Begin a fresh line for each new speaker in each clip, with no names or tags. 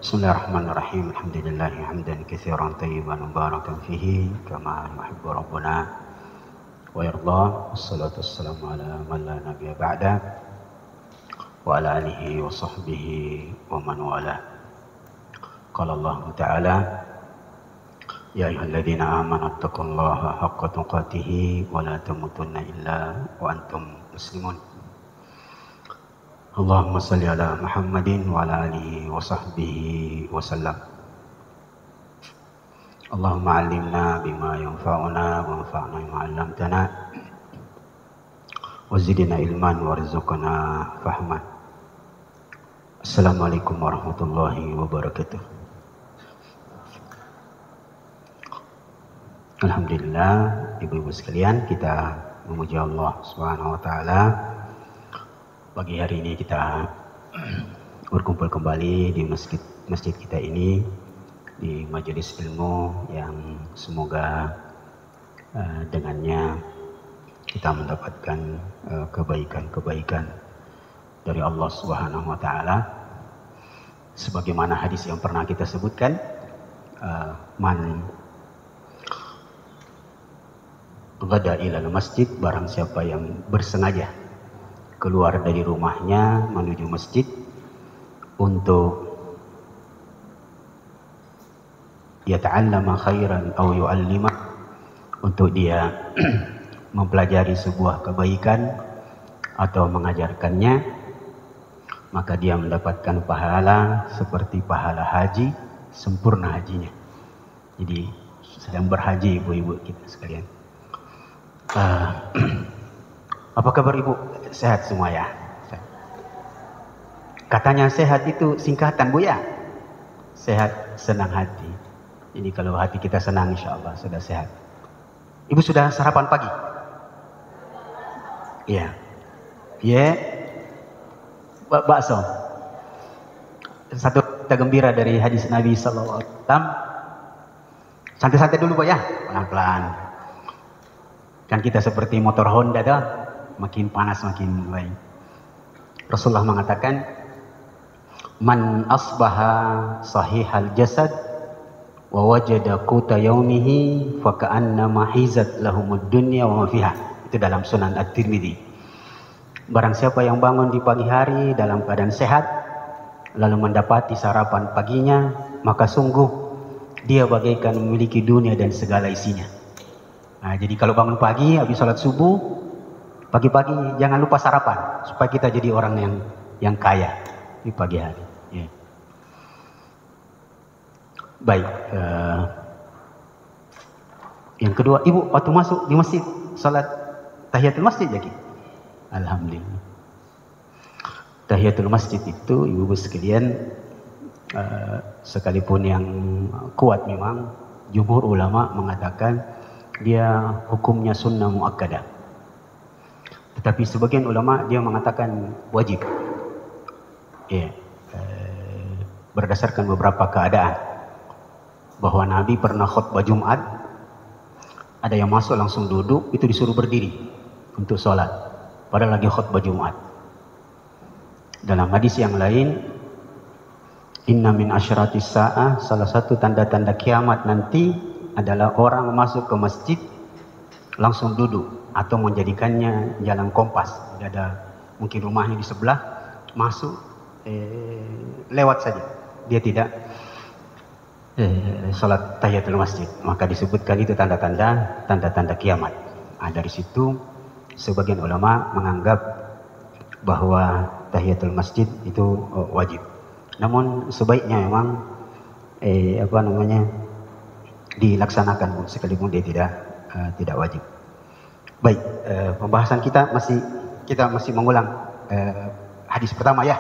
Bismillahirrahmanirrahim. Alhamdulillahi hamdan katsiran tayyiban mubarakan fihi kama yuhibbu rabbuna wa yarda. Wassalatu wassalamu ala man la nabiyya ba'da wa ala alihi wa sahbihi wa man wala. Qala Allah Ta'ala: Ya ayyuhalladzina amanu taqullaha haqqa tuqatih wa la tamutunna illa wa antum muslimun. Allahumma salli ala Muhammadin wa ala alihi wa sahbihi wa sallam. Allahumma alimna bima yanfa'una wa anfa'na bima 'allamtana wa zidna ilman warzuqna fahman. Assalamualaikum warahmatullahi wabarakatuh. Alhamdulillah, ibu-ibu sekalian, kita memuji Allah Subhanahu wa taala. Pagi hari ini kita berkumpul kembali di masjid kita ini, di majelis ilmu yang semoga dengannya kita mendapatkan kebaikan-kebaikan dari Allah Subhanahu wa taala. Sebagaimana hadis yang pernah kita sebutkan, man ghada ilal masjid, barang siapa yang bersengaja keluar dari rumahnya menuju masjid untuk yata'allama khairan aw yu'allima, untuk dia mempelajari sebuah kebaikan atau mengajarkannya, maka dia mendapatkan pahala seperti pahala haji, sempurna hajinya. Jadi sedang berhaji ibu-ibu kita sekalian. Apa kabar ibu? Sehat semua ya? Katanya sehat itu singkatan bu ya? Sehat senang hati. Jadi kalau hati kita senang, insya Allah sudah sehat. Ibu sudah sarapan pagi? Iya. Ya. Bakso. Satu kita gembira dari hadis Nabi Sallallahu Alaihi Wasallam. Santai-santai dulu pak ya, pelan-pelan. Kan kita seperti motor Honda dah. Makin panas makin baik. Rasulullah mengatakan, man asbaha sahihal jasad wa wajada quta yaumihi fa ka'annama hizat lahumud dunya wa ma fiha. Itu dalam Sunan At-Tirmidzi. Barang siapa yang bangun di pagi hari dalam keadaan sehat lalu mendapati sarapan paginya, maka sungguh dia bagaikan memiliki dunia dan segala isinya. Nah, jadi kalau bangun pagi habis salat subuh, pagi-pagi jangan lupa sarapan supaya kita jadi orang yang kaya di pagi hari. Ya. Baik. Yang kedua, ibu waktu masuk di masjid salat tahiyatul masjid lagi. Alhamdulillah. Tahiyatul masjid itu ibu-ibu sekalian, sekalipun yang kuat memang jumhur ulama mengatakan dia hukumnya sunnah muakkadah. Tetapi sebagian ulama dia mengatakan wajib. Ya, berdasarkan beberapa keadaan. Bahwa Nabi pernah khutbah Jumat, ada yang masuk langsung duduk, itu disuruh berdiri untuk sholat. Padahal lagi khutbah Jumat. Dalam hadis yang lain, inna min asyratis sa'ah, salah satu tanda-tanda kiamat nanti adalah orang masuk ke masjid langsung duduk, atau menjadikannya jalan kompas. Jadi ada mungkin rumahnya di sebelah, masuk lewat saja, dia tidak salat tahiyatul masjid. Maka disebutkan itu tanda-tanda kiamat. Nah, dari situ sebagian ulama menganggap bahwa tahiyatul masjid itu wajib. Namun sebaiknya memang dilaksanakan sekalipun dia tidak wajib. Baik, pembahasan kita masih mengulang hadis pertama ya.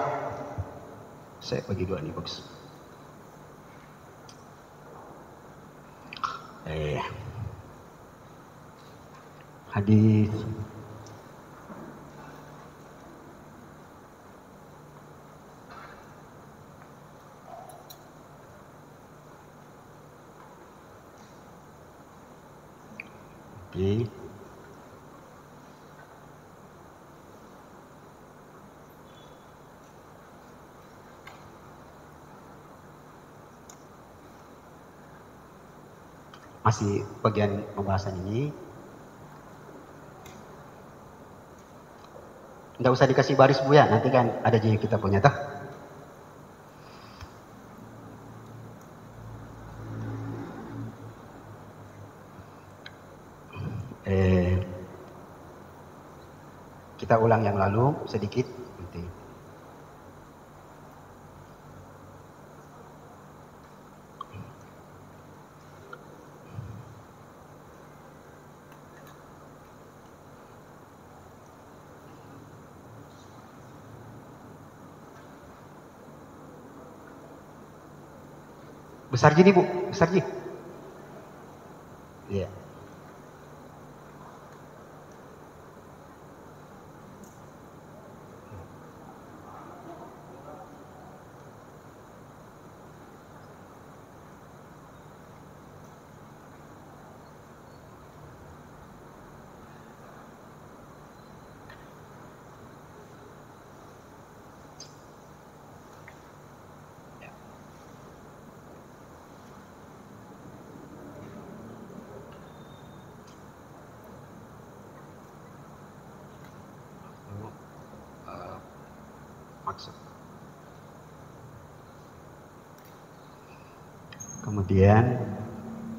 Saya bagi dua nih bagus. Hadis okay. masih bagian pembahasan ini. Nggak usah dikasih baris Bu ya, nanti kan ada jadi kita punya toh. Kita ulang yang lalu sedikit nanti. Besar gini Bu, besar gini. Iya. Maksud. Kemudian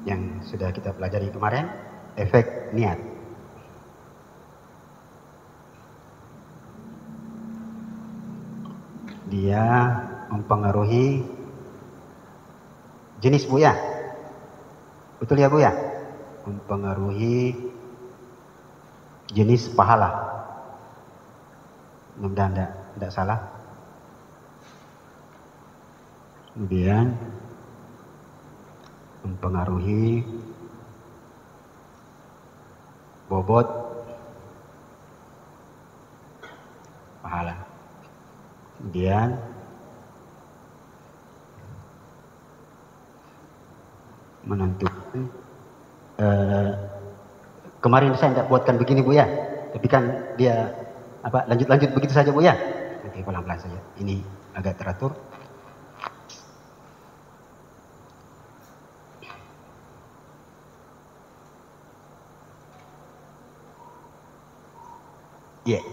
yang sudah kita pelajari kemarin, efek niat. Dia mempengaruhi jenis Bu ya. Betul ya Bu ya? Mempengaruhi jenis pahala. Mudah-mudahan tidak salah. Kemudian mempengaruhi bobot pahala. Kemudian menentukan kemarin saya tidak buatkan begini Bu ya, tapi kan dia lanjut begitu saja Bu ya. Nanti pelan-pelan saja. Ini agak teratur. Yeah.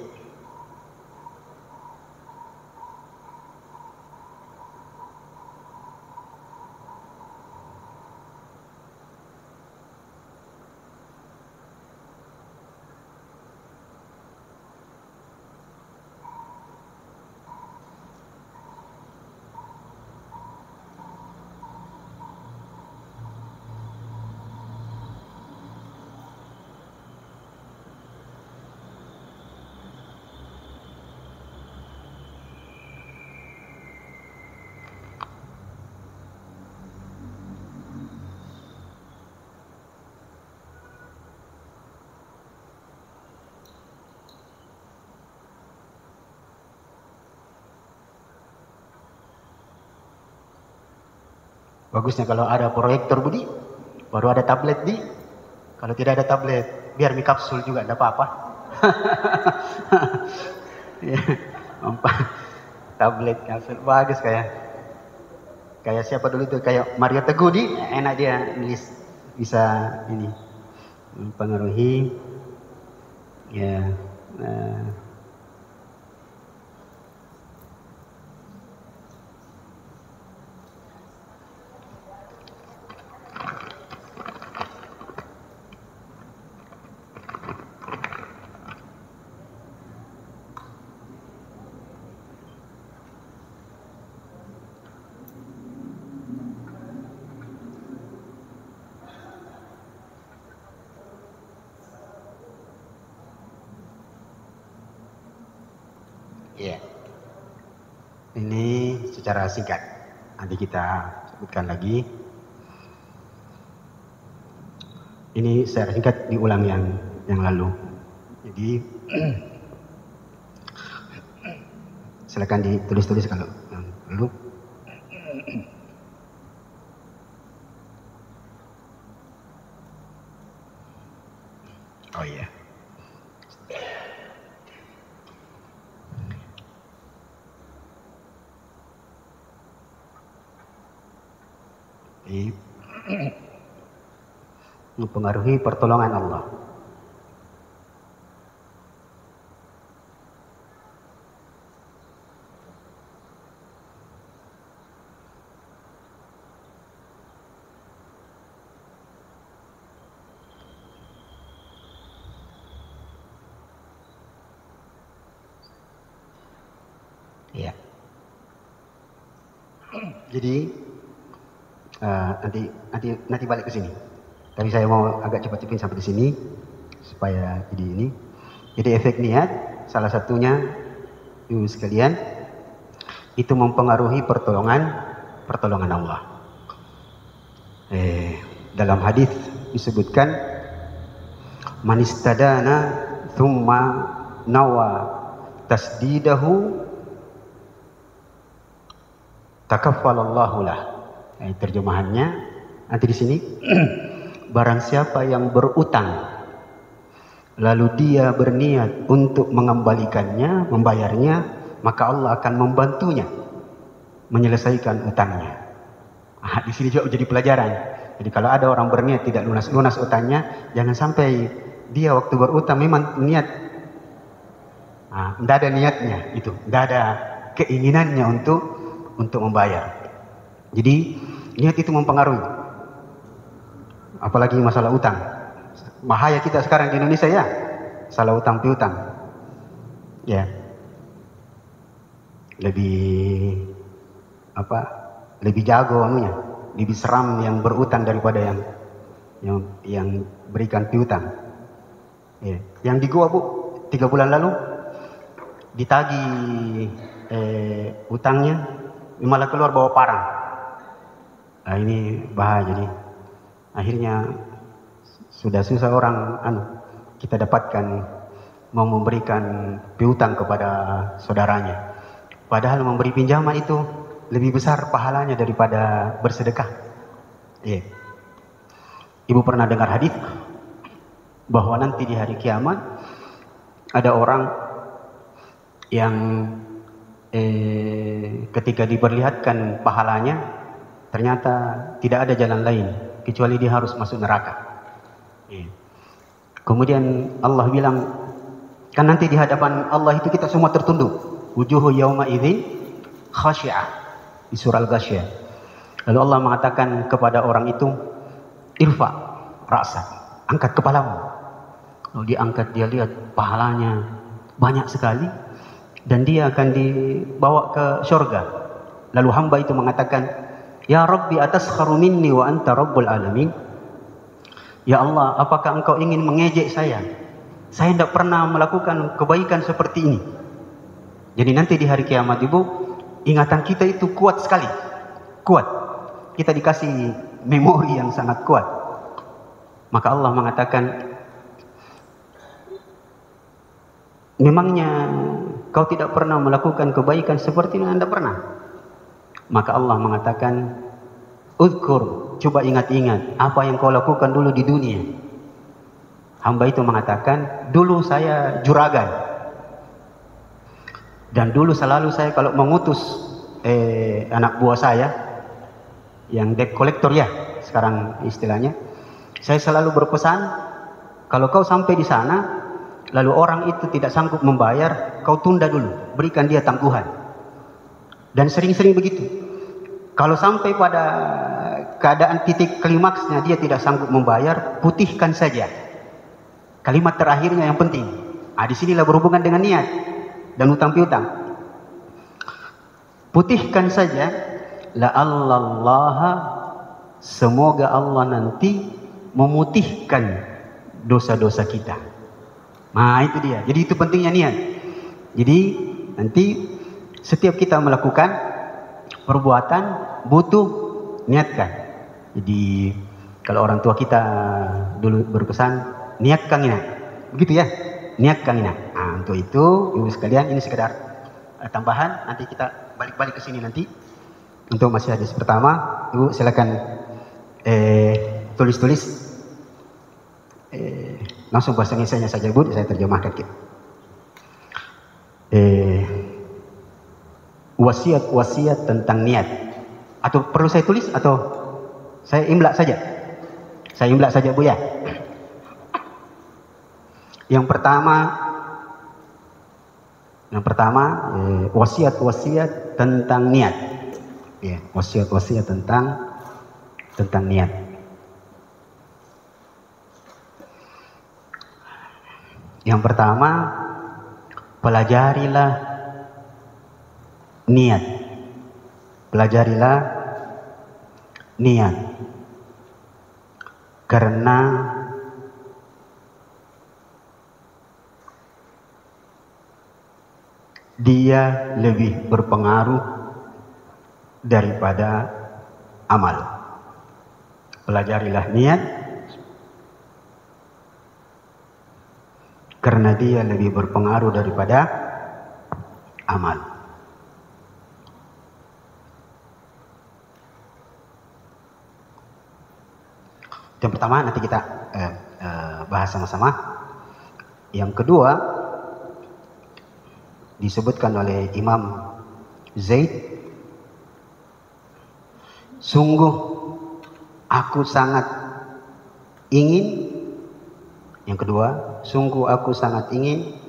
Bagusnya kalau ada proyektor Budi, baru ada tablet di. Kalau tidak ada tablet, biar mi kapsul juga tidak apa-apa. Ya, tablet kapsul bagus kayak siapa dulu itu, kayak Mario Teguh di, enak dia nulis, bisa ini mempengaruhi ya. Ya, ini secara singkat. Nanti kita sebutkan lagi. Ini secara singkat diulang yang lalu. Jadi silakan ditulis-tulis kalau yang lalu. Oh iya. mempengaruhi pertolongan Allah. Ya. Jadi nanti balik ke sini. Tapi saya mau agak cepat-cepat sampai di sini supaya jadi ini. Jadi efek niat salah satunya ibu sekalian itu mempengaruhi pertolongan Allah. Dalam hadis disebutkan man istadana thumma nawa tasdidahu takaffalallahu lah. Terjemahannya nanti di sini barang siapa yang berutang lalu dia berniat untuk mengembalikannya, membayarnya, maka Allah akan membantunya menyelesaikan utangnya. Di sini juga jadi pelajaran. Jadi kalau ada orang berniat tidak lunas utangnya, jangan sampai dia waktu berutang memang niat, tidak ada niatnya itu, tidak ada keinginannya untuk membayar. Jadi niat itu mempengaruhi, apalagi masalah utang. Bahaya kita sekarang di Indonesia ya, salah utang piutang. Ya, lebih jago anunya, lebih seram yang berutang daripada yang berikan piutang. Ya. Yang di gua Bu 3 bulan lalu ditagih utangnya, malah keluar bawa parang. Nah, ini bahaya. Jadi akhirnya sudah susah orang kita dapatkan mau memberikan piutang kepada saudaranya. Padahal memberi pinjaman itu lebih besar pahalanya daripada bersedekah. Yeah. Ibu pernah dengar hadis bahwa nanti di hari kiamat ada orang yang ketika diperlihatkan pahalanya ternyata tidak ada jalan lain kecuali dia harus masuk neraka. Yeah. Kemudian Allah bilang, kan nanti di hadapan Allah itu kita semua tertunduk. Wujuhu yawma idzin khashi'ah di surah Al-Ghasyiyah. Lalu Allah mengatakan kepada orang itu, irfa ra'sak, angkat kepalamu. Lalu diangkat, dia lihat pahalanya banyak sekali dan dia akan dibawa ke surga. Lalu hamba itu mengatakan, ya Rabbi ataskharu minni wa anta rabbul alamin. Ya Allah, apakah engkau ingin mengejek saya? Saya tidak pernah melakukan kebaikan seperti ini. Jadi nanti di hari kiamat Ibu, ingatan kita itu kuat sekali. Kuat. Kita dikasih memori yang sangat kuat. Maka Allah mengatakan, memangnya kau tidak pernah melakukan kebaikan seperti ini? Anda pernah. Maka Allah mengatakan, Uzkur, coba ingat-ingat apa yang kau lakukan dulu di dunia. Hamba itu mengatakan, dulu saya juragan. Dan dulu selalu saya kalau mengutus anak buah saya, yang debt collector ya, sekarang istilahnya, saya selalu berpesan, kalau kau sampai di sana, lalu orang itu tidak sanggup membayar, kau tunda dulu, berikan dia tangguhan. Dan sering-sering begitu. Kalau sampai pada keadaan titik klimaksnya dia tidak sanggup membayar, putihkan saja. Kalimat terakhirnya yang penting. Disinilah berhubungan dengan niat dan utang piutang. Putihkan saja, la'allallaha, semoga Allah nanti memutihkan dosa-dosa kita. Nah itu dia. Jadi itu pentingnya niat. Jadi nanti setiap kita melakukan perbuatan butuh niatkan. Jadi kalau orang tua kita dulu berpesan, niatkan ini. Begitu ya, niatkan ini. Nah, untuk itu Ibu sekalian, ini sekedar tambahan. Nanti kita balik-balik ke sini nanti untuk masih hadis pertama. Ibu silakan tulis-tulis langsung bahasa Indonesianya saja Bu, saya terjemahkan. Wasiat tentang niat. Atau perlu saya tulis atau saya imla saja? Saya imla saja Bu ya. Yang pertama wasiat-wasiat tentang niat. Ya, wasiat-wasiat tentang niat. Yang pertama, pelajarilah niat. Pelajarilah niat. Karena dia lebih berpengaruh daripada amal. Pelajarilah niat karena dia lebih berpengaruh daripada amal. Yang pertama nanti kita bahas sama-sama. Yang kedua disebutkan oleh Imam Zaid, sungguh aku sangat ingin. Yang kedua, sungguh aku sangat ingin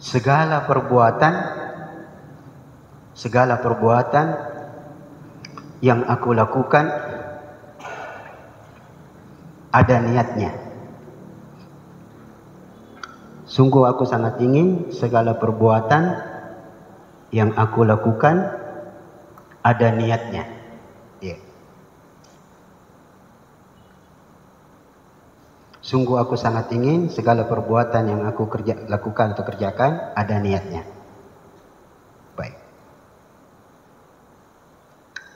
segala perbuatan yang aku lakukan ada niatnya. Sungguh aku sangat ingin segala perbuatan yang aku lakukan ada niatnya. Yeah. Sungguh aku sangat ingin segala perbuatan yang aku lakukan atau kerjakan ada niatnya. Baik.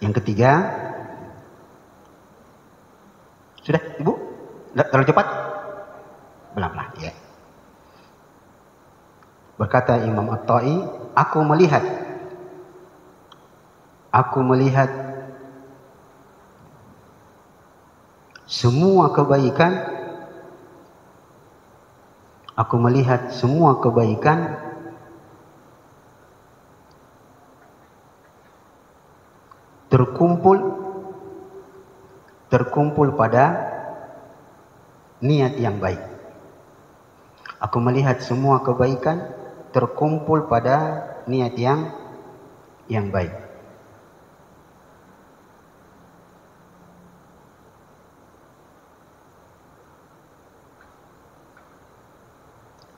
Yang ketiga, sudah Ibu? Terlalu cepat? Pelan-pelan, ya. Berkata Imam At-Ta'i, aku melihat semua kebaikan terkumpul pada niat yang baik. Aku melihat semua kebaikan terkumpul pada niat yang baik.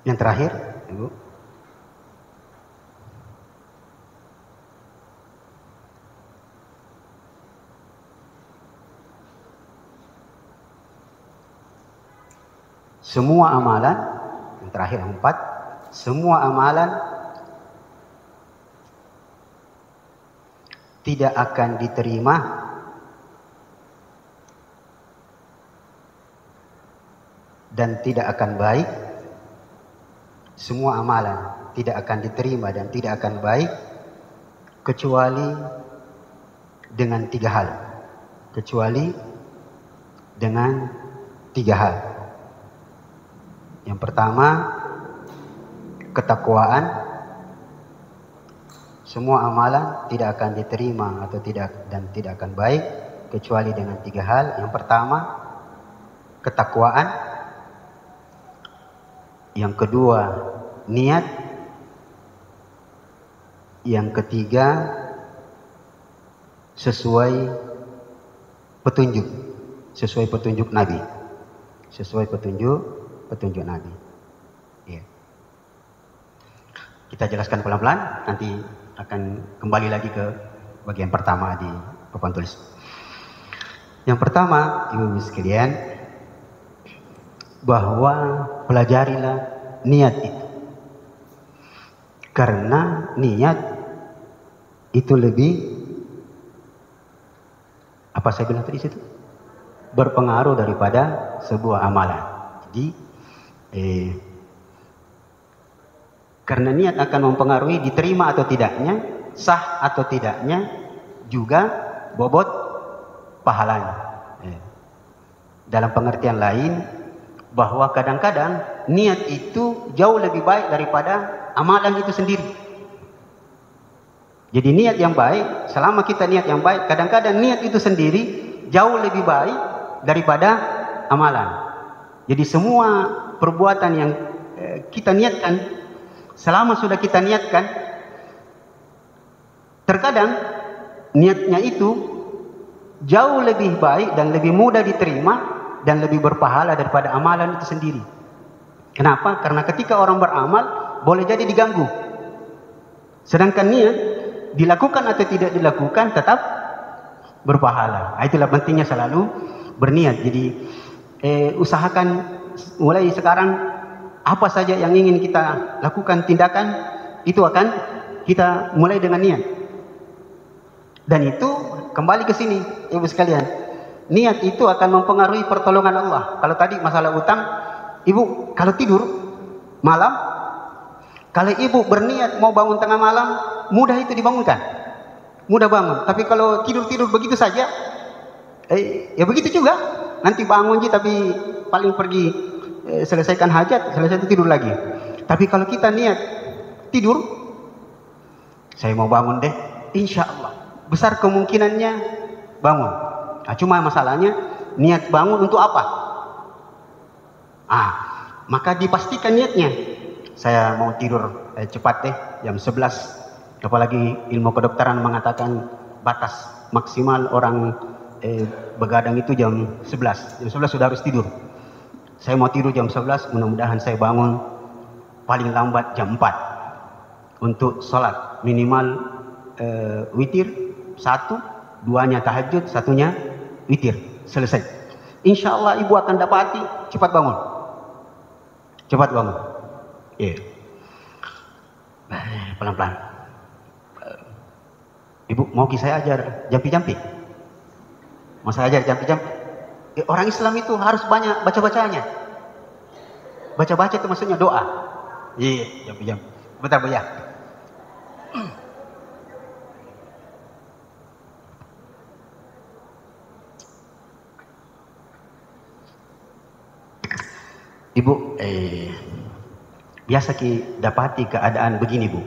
Yang terakhir, Ibu. Semua amalan, yang terakhir yang 4, semua amalan tidak akan diterima dan tidak akan baik. Semua amalan tidak akan diterima dan tidak akan baik kecuali dengan 3 hal. Kecuali dengan 3 hal. Yang pertama, ketakwaan. Semua amalan tidak akan diterima atau tidak akan baik kecuali dengan 3 hal. Yang pertama, ketakwaan. Yang kedua, niat. Yang ketiga, sesuai petunjuk Nabi. Sesuai petunjuk Nabi. Ya. Kita jelaskan pelan-pelan, nanti akan kembali lagi ke bagian pertama di papan tulis. Yang pertama, Ibu-ibu sekalian, bahwa pelajarilah niat itu. Karena niat itu lebih, apa saya bilang tadi situ? Berpengaruh daripada sebuah amalan. Jadi, karena niat akan mempengaruhi diterima atau tidaknya, sah atau tidaknya, juga bobot pahalanya. Dalam pengertian lain, bahwa kadang-kadang niat itu jauh lebih baik daripada amalan itu sendiri. Jadi niat yang baik, selama kita niat yang baik, kadang-kadang niat itu sendiri jauh lebih baik daripada amalan. Jadi semua perbuatan yang kita niatkan, selama sudah kita niatkan, terkadang niatnya itu jauh lebih baik dan lebih mudah diterima dan lebih berpahala daripada amalan itu sendiri. Kenapa? Karena ketika orang beramal boleh jadi diganggu. Sedangkan niat dilakukan atau tidak dilakukan tetap berpahala. Itulah pentingnya selalu berniat. Jadi usahakan mulai sekarang apa saja yang ingin kita lakukan tindakan itu akan kita mulai dengan niat. Dan itu kembali ke sini, ibu sekalian. Niat itu akan mempengaruhi pertolongan Allah. Kalau tadi masalah utang, ibu kalau tidur malam, kalau ibu berniat mau bangun tengah malam, mudah itu dibangunkan, mudah bangun. Tapi kalau tidur-tidur begitu saja, ya begitu juga. Nanti bangun aja tapi paling pergi selesaikan hajat, selesai tidur lagi. Tapi kalau kita niat tidur, saya mau bangun deh, insya Allah besar kemungkinannya bangun. Nah, cuma masalahnya niat bangun untuk apa? Maka dipastikan niatnya. Saya mau tidur cepat deh jam 11. Apalagi ilmu kedokteran mengatakan batas maksimal orang begadang itu jam 11. Jam 11 sudah harus tidur. Saya mau tidur jam 11, mudah-mudahan saya bangun paling lambat jam 4 untuk sholat minimal witir 1, 2-nya tahajud, 1-nya witir, selesai. Insya Allah ibu akan dapati cepat bangun. Cepat bangun. Pelan-pelan. Ibu mau saya ajar jampi-jampi? Mau saya ajar jampi-jampi? Orang Islam itu harus banyak baca-bacanya. Baca-baca itu maksudnya doa. Jampi-jampi. Bentar Bu ya. Ibu, biasa dapati keadaan begini Bu.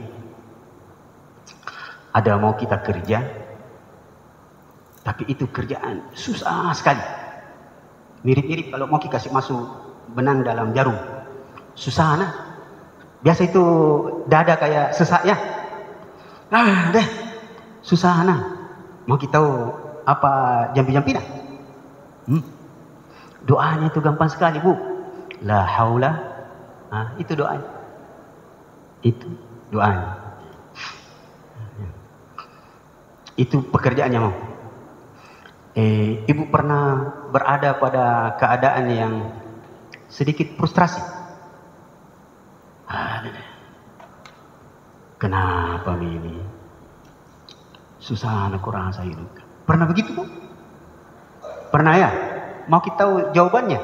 Ada mau kita kerja, tapi itu kerjaan susah sekali. Mirip-mirip kalau mau kita kasih masuk benang dalam jarum. Susah nah. Biasa itu dada kayak sesak ya. Susah nah. Mau kita tahu apa jampi-jampi dah? Doanya itu gampang sekali Bu. La haula. Itu doanya. Itu doanya. Itu pekerjaannya mau. Ibu pernah berada pada keadaan yang sedikit frustrasi. Kenapa ini? Susah aku rasa hidup. Pernah begitu Bu? Pernah ya? Mau kita tahu jawabannya?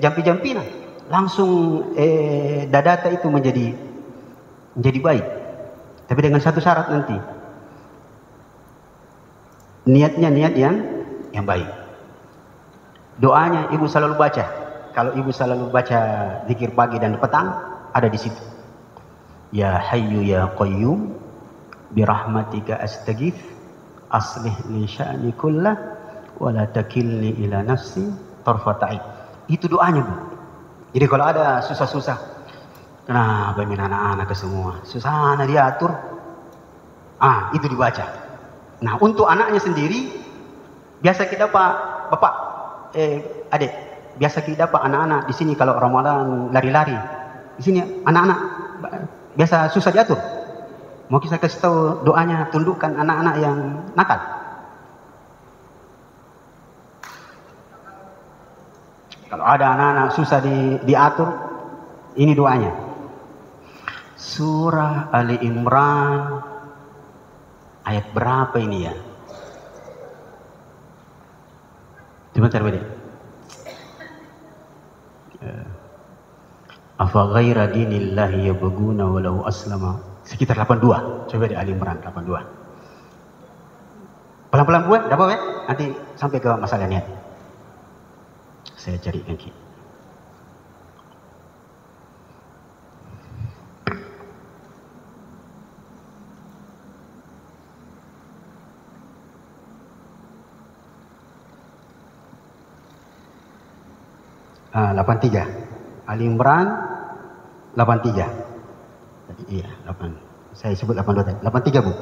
Jampi-jampi nah. Langsung data itu menjadi baik. Tapi dengan satu syarat nanti. Niatnya niat yang baik. Doanya ibu selalu baca. Kalau ibu selalu baca zikir pagi dan petang, ada di situ. Ya Hayyu ya Qayyum birahmatika astaghits aslih li sya'ni kullah wa la takilni ila nafsi tarfata ain. Itu doanya Bu. Jadi kalau ada susah-susah, kenapa ini anak-anak ke semua susah diatur, itu dibaca. Nah untuk anaknya sendiri, biasa kita bapak, adik, biasa kita anak-anak di sini kalau Ramadan lari-lari, di sini anak-anak biasa susah diatur. Mau kita kasih tahu doanya, tundukkan anak-anak yang nakal. Kalau ada anak-anak susah diatur, ini doanya. Surah Ali Imran ayat berapa ini ya? Sebentar beda. Afa ghaira dinillahi yabghuna walau aslama. Sekitar 82. Coba di Ali Imran 82. Pelan-pelan buat, dapat ya? Nanti sampai ke masalah niat. Saya cari lagi. 83. Ali Imran 83. Jadi iya, 8. Saya sebut 82 tadi. 83, Bu.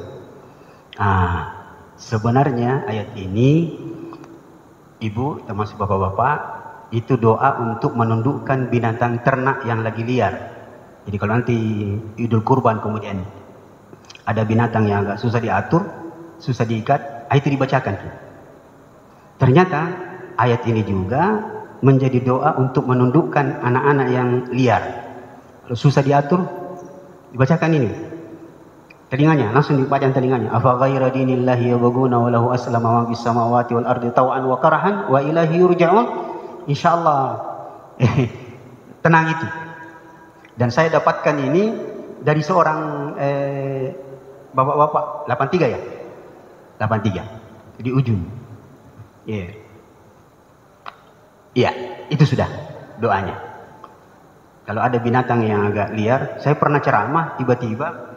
Sebenarnya ayat ini, Ibu termasuk Bapak-bapak, itu doa untuk menundukkan binatang ternak yang lagi liar. Jadi kalau nanti Idul Kurban kemudian ada binatang yang agak susah diatur, susah diikat, itu dibacakan. Ternyata ayat ini juga menjadi doa untuk menundukkan anak-anak yang liar. Kalau susah diatur, dibacakan ini. Telinganya, langsung dipajang telinganya. Afa ghaira dinillahi yabghuna wa lahu aslama ma bis samawati wal ardi taw'an wa karahan wa ilahi yurja'un. Insyaallah. Tenang itu. Dan saya dapatkan ini dari seorang bapak-bapak 83 ya. 83. Di ujung. Iya, itu sudah doanya. Kalau ada binatang yang agak liar, saya pernah ceramah, tiba-tiba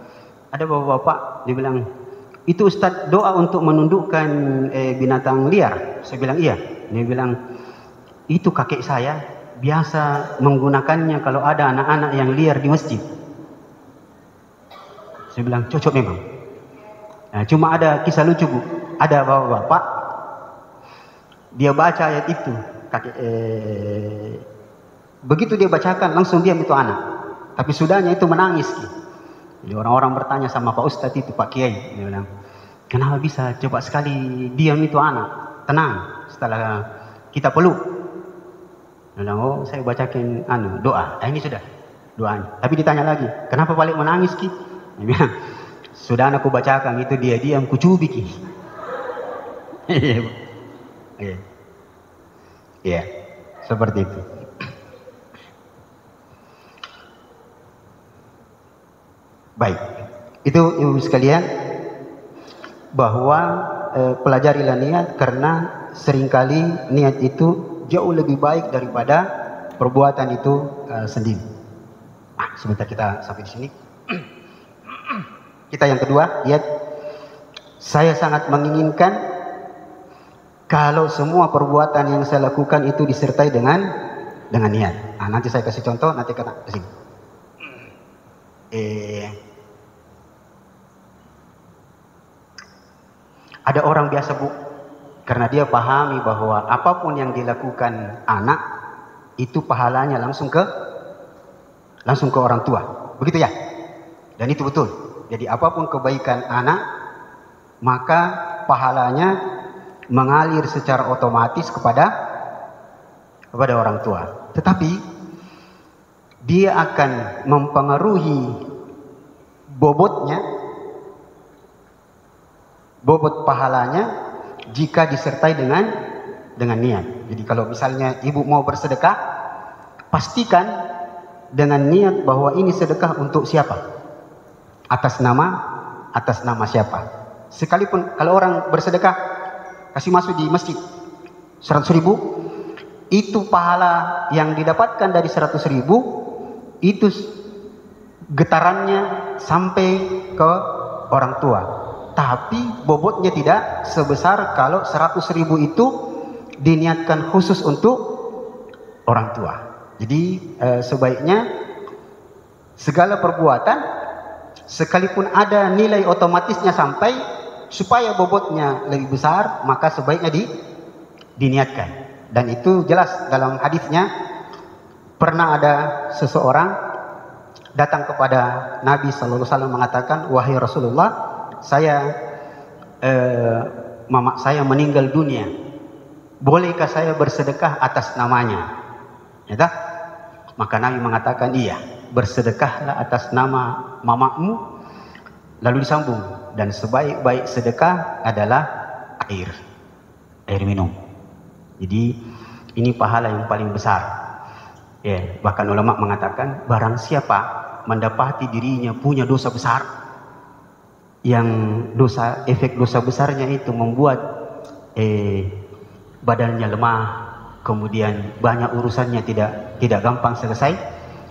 ada bapak-bapak, dia bilang, itu Ustadz doa untuk menundukkan binatang liar. Saya bilang iya. Dia bilang, itu kakek saya biasa menggunakannya kalau ada anak-anak yang liar di masjid. Saya bilang cocok memang. Nah, cuma ada kisah lucu, Bu. Ada bapak-bapak, dia baca ayat itu. Begitu dia bacakan, langsung diam itu anak. Tapi sudahnya itu menangis. Jadi orang-orang bertanya sama Pak Ustadz itu, Pak Kiai, dia bilang, kenapa bisa cepat sekali diam itu anak? Tenang, setelah kita peluk. Dia bilang, oh saya bacakan doa. Ini sudah doanya. Tapi ditanya lagi, kenapa balik menangis Ki? Dia bilang, sudah aku bacakan itu dia diam, kucubik Ki. Iya, seperti itu. Baik, itu ibu sekalian, bahwa pelajarilah niat, karena seringkali niat itu jauh lebih baik daripada perbuatan itu sendiri. Sebentar kita sampai di sini. Kita yang kedua, lihat, saya sangat menginginkan kalau semua perbuatan yang saya lakukan itu disertai dengan niat. Nanti saya kasih contoh, nanti kena ke sini. Ada orang biasa, Bu, karena dia pahami bahwa apapun yang dilakukan anak itu pahalanya langsung ke orang tua, begitu ya? Dan itu betul. Jadi apapun kebaikan anak, maka pahalanya mengalir secara otomatis kepada orang tua. Tetapi dia akan mempengaruhi bobot pahalanya jika disertai dengan niat. Jadi kalau misalnya ibu mau bersedekah, pastikan dengan niat bahwa ini sedekah untuk siapa? Atas nama siapa? Sekalipun kalau orang bersedekah kasih masuk di masjid 100.000, itu pahala yang didapatkan dari 100.000 itu getarannya sampai ke orang tua. Tapi bobotnya tidak sebesar kalau 100.000 itu diniatkan khusus untuk orang tua. Jadi sebaiknya segala perbuatan, sekalipun ada nilai otomatisnya sampai, supaya bobotnya lebih besar, maka sebaiknya diniatkan. Dan itu jelas dalam hadisnya. Pernah ada seseorang datang kepada Nabi SAW mengatakan, wahai Rasulullah, mama saya meninggal dunia, bolehkah saya bersedekah atas namanya? Ya tak? Maka Nabi mengatakan, iya, bersedekahlah atas nama mamamu. Lalu disambung, dan sebaik-baik sedekah adalah air minum. Jadi ini pahala yang paling besar. Ya, bahkan ulama mengatakan, barang siapa mendapati dirinya punya dosa besar, yang efek dosa besarnya itu membuat badannya lemah, kemudian banyak urusannya tidak gampang selesai,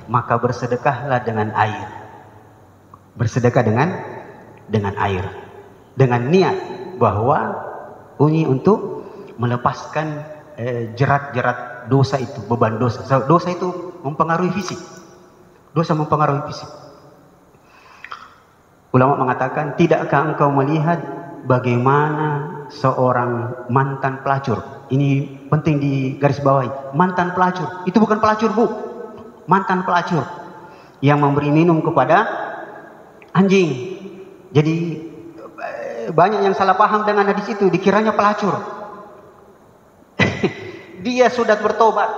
maka bersedekahlah dengan air. Bersedekah dengan air, dengan niat bahwa ini untuk melepaskan jerat-jerat dosa itu, beban dosa. Dosa itu mempengaruhi fisik. Dosa mempengaruhi fisik. Ulama mengatakan, tidakkah engkau melihat bagaimana seorang mantan pelacur? Ini penting digarisbawahi. Mantan pelacur, itu bukan pelacur bu, mantan pelacur yang memberi minum kepada anjing. Jadi banyak yang salah paham dengan hadis itu, dikiranya pelacur. Dia sudah bertobat,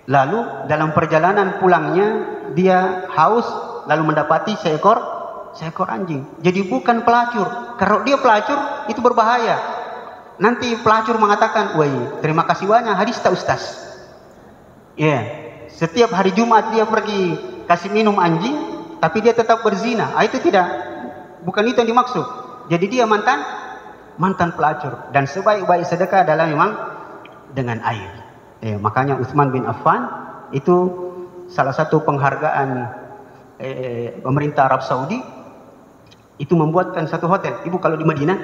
lalu dalam perjalanan pulangnya dia haus, lalu mendapati seekor anjing. Jadi bukan pelacur. Kalau dia pelacur itu berbahaya. Nanti pelacur mengatakan, "Woi, terima kasih banyak hadis tak ustaz." Ya, setiap hari Jumat dia pergi kasih minum anjing, tapi dia tetap berzina. Itu tidak, bukan itu yang dimaksud. Jadi dia mantan pelacur. Dan sebaik-baik sedekah adalah memang dengan air. Makanya Utsman bin Affan itu salah satu penghargaan pemerintah Arab Saudi itu membuatkan satu hotel. Ibu kalau di Madinah,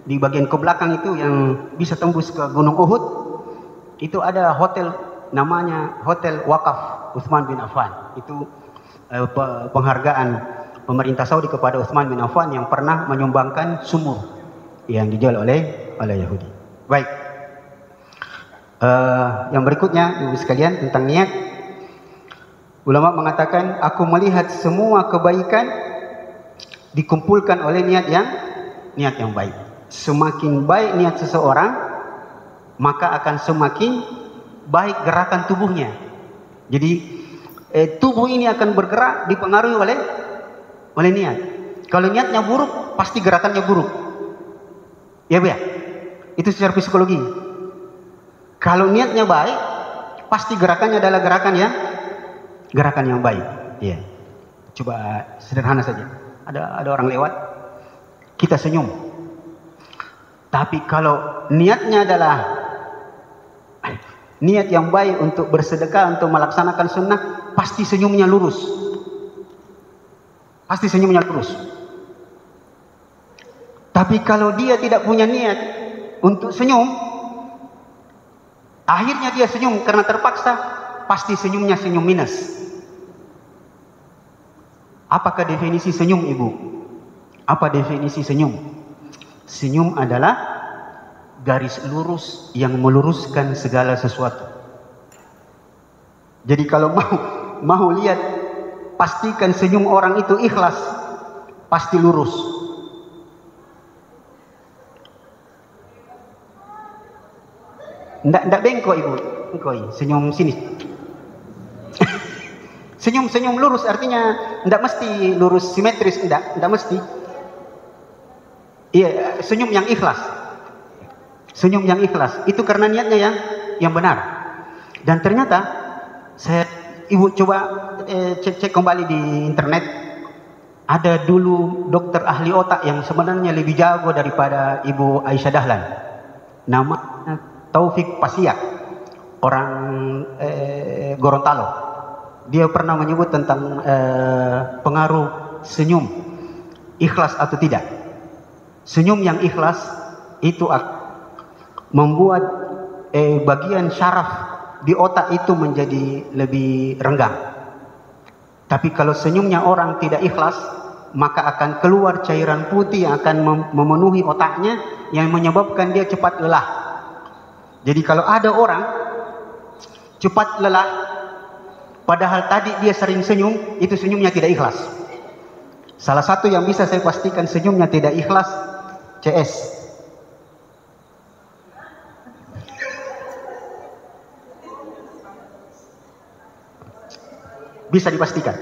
di bagian ke belakang itu yang bisa tembus ke Gunung Uhud, itu ada hotel namanya Hotel Wakaf Utsman bin Affan. Itu penghargaan pemerintah Saudi kepada Utsman bin Affan yang pernah menyumbangkan sumur yang dijual oleh Yahudi. Baik. Yang berikutnya, ibu sekalian, tentang niat. Ulama mengatakan, aku melihat semua kebaikan dikumpulkan oleh niat yang baik. Semakin baik niat seseorang, maka akan semakin baik gerakan tubuhnya. Jadi tubuh ini akan bergerak dipengaruhi oleh niat. Kalau niatnya buruk, pasti gerakannya buruk. Ya Bu ya? Itu secara psikologi. Kalau niatnya baik, pasti gerakannya adalah gerakan yang baik. Ya. Coba sederhana saja. Ada orang lewat, kita senyum. Tapi kalau niatnya adalah niat yang baik untuk bersedekah, untuk melaksanakan sunnah, pasti senyumnya lurus. Pasti senyumnya lurus. Tapi kalau dia tidak punya niat untuk senyum, akhirnya dia senyum karena terpaksa, pasti senyumnya senyum minus. Apakah definisi senyum, Ibu? Apa definisi senyum? Senyum adalah garis lurus yang meluruskan segala sesuatu. Jadi kalau mau lihat, pastikan senyum orang itu ikhlas, pasti lurus. Ndak bengkok Ibu, bengkok. Senyum sini. Senyum lurus artinya ndak mesti lurus simetris, ndak mesti. Iya, senyum yang ikhlas. Senyum yang ikhlas itu karena niatnya yang benar. Dan ternyata Ibu coba cek kembali di internet, ada dulu dokter ahli otak yang sebenarnya lebih jago daripada Ibu Aisyah Dahlan. Namanya Taufik Pasiak, orang Gorontalo. Dia pernah menyebut tentang pengaruh senyum, ikhlas atau tidak. Senyum yang ikhlas itu membuat bagian syaraf di otak itu menjadi lebih renggang. Tapi kalau senyumnya orang tidak ikhlas, maka akan keluar cairan putih yang akan memenuhi otaknya yang menyebabkan dia cepat lelah. Jadi kalau ada orang cepat lelah, padahal tadi dia sering senyum, itu senyumnya tidak ikhlas. Salah satu yang bisa saya pastikan senyumnya tidak ikhlas, CS. Bisa dipastikan.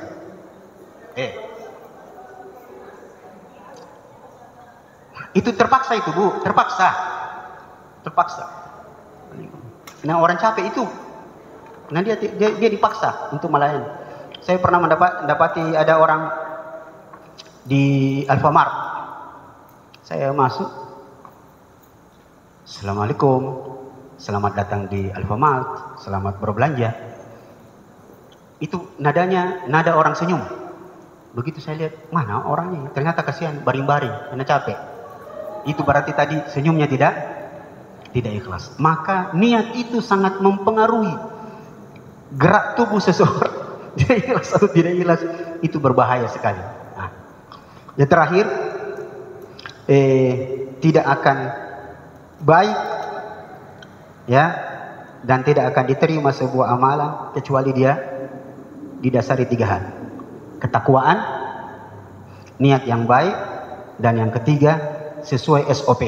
Itu terpaksa itu Bu, terpaksa. Nah orang capek itu, nah dia dipaksa untuk melayani. Saya pernah mendapati ada orang di Alfamart. Saya masuk, Assalamualaikum, selamat datang di Alfamart, selamat berbelanja. Itu nadanya nada orang senyum. Begitu saya lihat, mana orangnya? Ternyata kasihan, baring-baring karena capek. Itu berarti tadi senyumnya tidak tidak ikhlas. Maka niat itu sangat mempengaruhi gerak tubuh seseorang. Dia ikhlas atau tidak ikhlas, itu berbahaya sekali. Nah, yang terakhir, tidak akan baik, ya, dan tidak akan diterima sebuah amalan kecuali dia didasari 3 hal: ketakwaan, niat yang baik, dan yang ketiga sesuai SOP,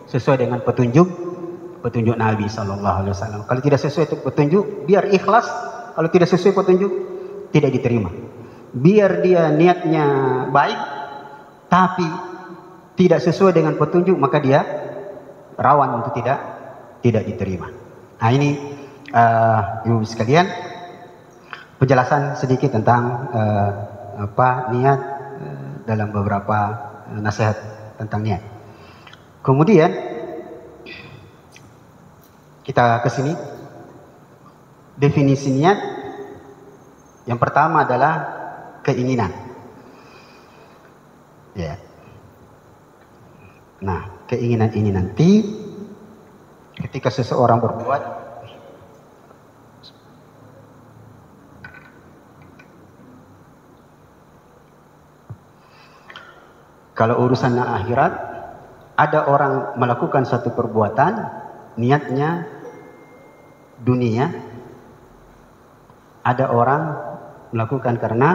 sesuai dengan petunjuk Nabi Sallallahu Alaihi Wasallam. Kalau tidak sesuai petunjuk, biar ikhlas. Kalau tidak sesuai petunjuk, tidak diterima. Biar dia niatnya baik, tapi tidak sesuai dengan petunjuk, maka dia rawan untuk tidak diterima. Nah, ini ibu sekalian, penjelasan sedikit tentang niat dalam beberapa nasihat tentang niat. Kemudian kita ke sini, definisi niat yang pertama adalah keinginan. Ya. Nah, keinginan ini nanti ketika seseorang berbuat, kalau urusan akhirat, ada orang melakukan satu perbuatan, niatnya dunia, ada orang melakukan karena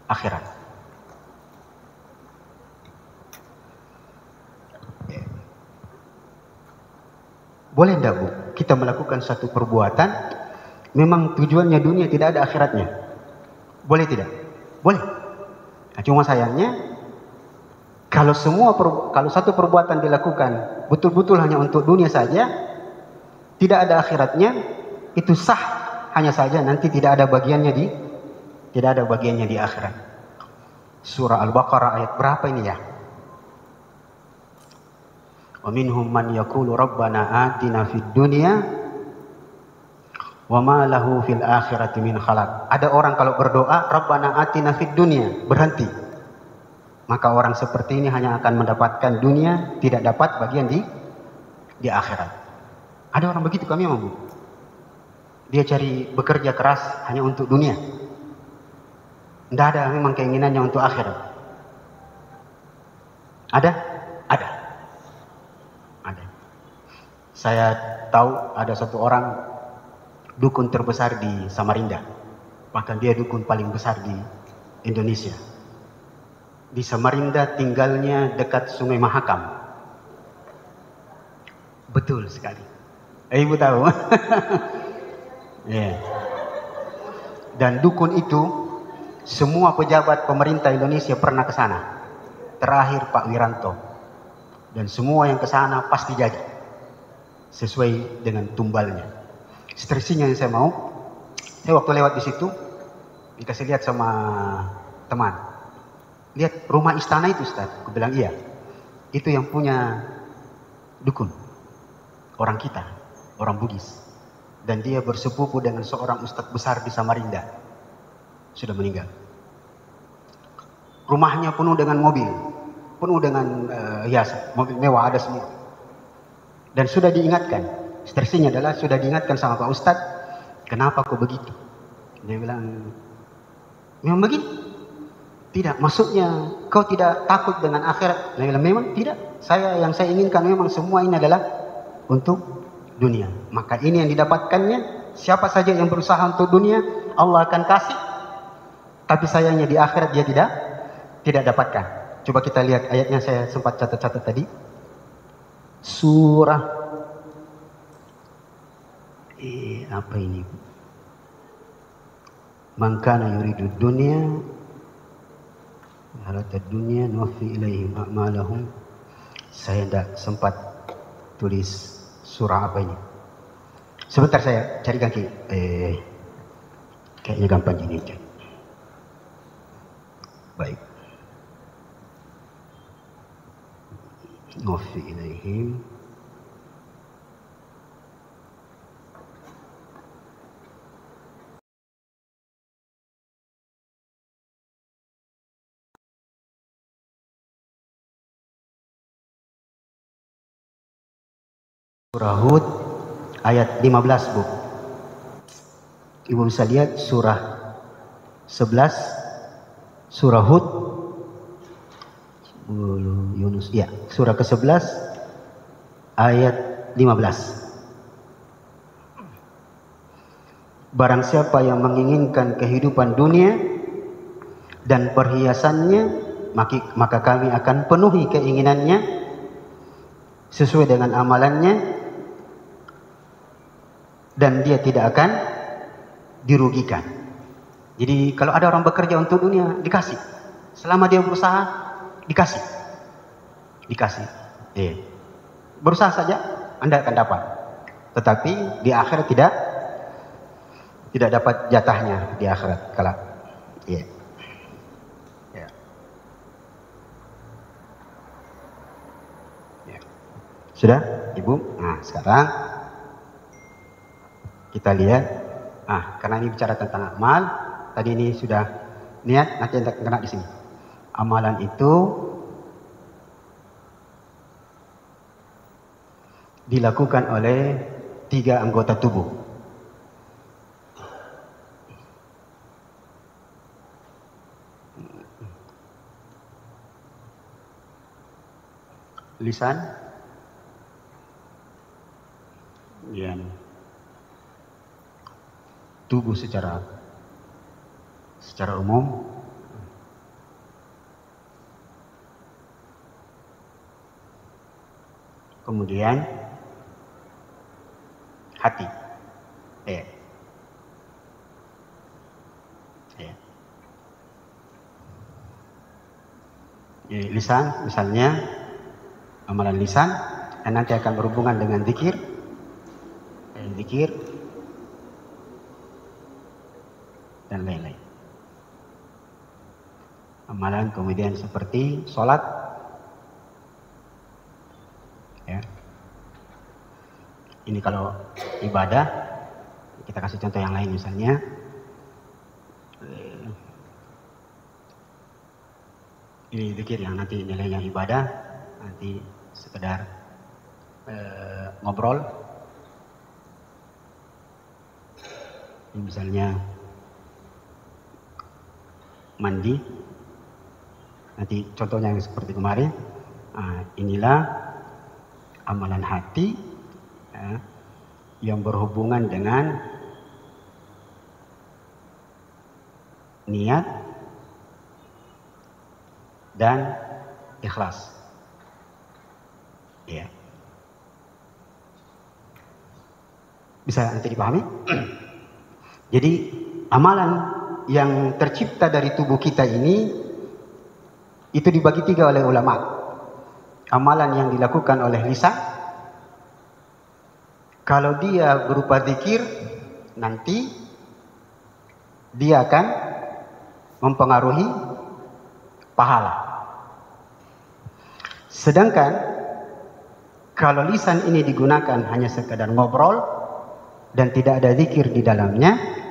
akhirat. Boleh enggak, Bu, kita melakukan satu perbuatan memang tujuannya dunia, tidak ada akhiratnya? Boleh tidak? Boleh. Nah, cuma sayangnya kalau satu perbuatan dilakukan betul-betul hanya untuk dunia saja, tidak ada akhiratnya, itu sah, hanya saja nanti tidak ada bagiannya di akhirat. Surah Al-Baqarah ayat berapa ini ya? Wa minhum man yaqulu rabbana atina fid dunya wa ma lahu fil akhirati min khalaq. Ada orang kalau berdoa rabbana atina fid dunya, berhenti. Maka orang seperti ini hanya akan mendapatkan dunia, tidak dapat bagian di akhirat. Ada orang begitu, kami memang, Bu. Dia cari bekerja keras hanya untuk dunia. Tidak ada memang keinginannya untuk akhirat. Ada? Ada. Saya tahu ada satu orang dukun terbesar di Samarinda. Bahkan dia dukun paling besar di Indonesia. Di Samarinda tinggalnya dekat Sungai Mahakam. Betul sekali. Ibu tahu? Yeah. Dan dukun itu semua pejabat pemerintah Indonesia pernah ke sana. Terakhir Pak Wiranto. Dan semua yang ke sana pasti jadi sesuai dengan tumbalnya. Stresinya yang saya mau, saya waktu lewat di situ dikasih lihat sama teman. Lihat rumah istana itu, Ustaz. Aku bilang iya. Itu yang punya dukun. Orang kita, orang Bugis. Dan dia bersepupu dengan seorang ustadz besar di Samarinda. Sudah meninggal. Rumahnya penuh dengan mobil, penuh dengan hiasan, mobil mewah ada semua. Dan sudah diingatkan, stresinya adalah sudah diingatkan sama Pak Ustadz, kenapa kok begitu? Dia bilang, memang begitu? Tidak, maksudnya kau tidak takut dengan akhirat? Dia bilang, memang tidak. Yang saya inginkan memang semua ini adalah untuk dunia. Maka ini yang didapatkannya, siapa saja yang berusaha untuk dunia, Allah akan kasih. Tapi sayangnya di akhirat dia tidak dapatkan. Coba kita lihat ayatnya, saya sempat catat-catat tadi. Surah apa ini? Man kana yuridu dunya halatad dunya nuwaffi ilaihim a'malahum. Saya tidak sempat tulis surah apa ini. Sebentar saya cari kaki. Kayaknya gampang ini. Baik. Nuwaffi ilaihim Surah Hud ayat 15, Bu. Ibu bisa lihat surah 11, surah Hud, Yunus, ya, surah ke-11 ayat 15. Barang siapa yang menginginkan kehidupan dunia dan perhiasannya, maka kami akan penuhi keinginannya sesuai dengan amalannya, dan dia tidak akan dirugikan. Jadi kalau ada orang bekerja untuk dunia, dikasih. Selama dia berusaha, dikasih. Berusaha saja, Anda akan dapat. Tetapi di akhirat tidak dapat jatahnya di akhirat kelak. Ya. Sudah, Ibu? Nah, sekarang kita lihat. Karena ini bicara tentang amal, tadi ini sudah niat, nanti Anda kena di sini. Amalan itu dilakukan oleh 3 anggota tubuh. Lisan, dan tubuh secara umum, kemudian hati. Lisan, misalnya amalan lisan, dan nanti akan berhubungan dengan zikir, dan lain-lain. Amalan kemudian seperti sholat, ya. Ini kalau ibadah, kita kasih contoh yang lain, misalnya ini zikir yang nanti nilainya ibadah, nanti sekedar ngobrol. Ini misalnya mandi, nanti contohnya seperti kemarin. Inilah amalan hati, yang berhubungan dengan niat dan ikhlas. Ya. Bisa nanti dipahami? Jadi amalan yang tercipta dari tubuh kita ini itu dibagi 3 oleh ulama. Amalan yang dilakukan oleh lisan, kalau dia berupa zikir, nanti dia akan mempengaruhi pahala. Sedangkan kalau lisan ini digunakan hanya sekadar ngobrol dan tidak ada zikir di dalamnya,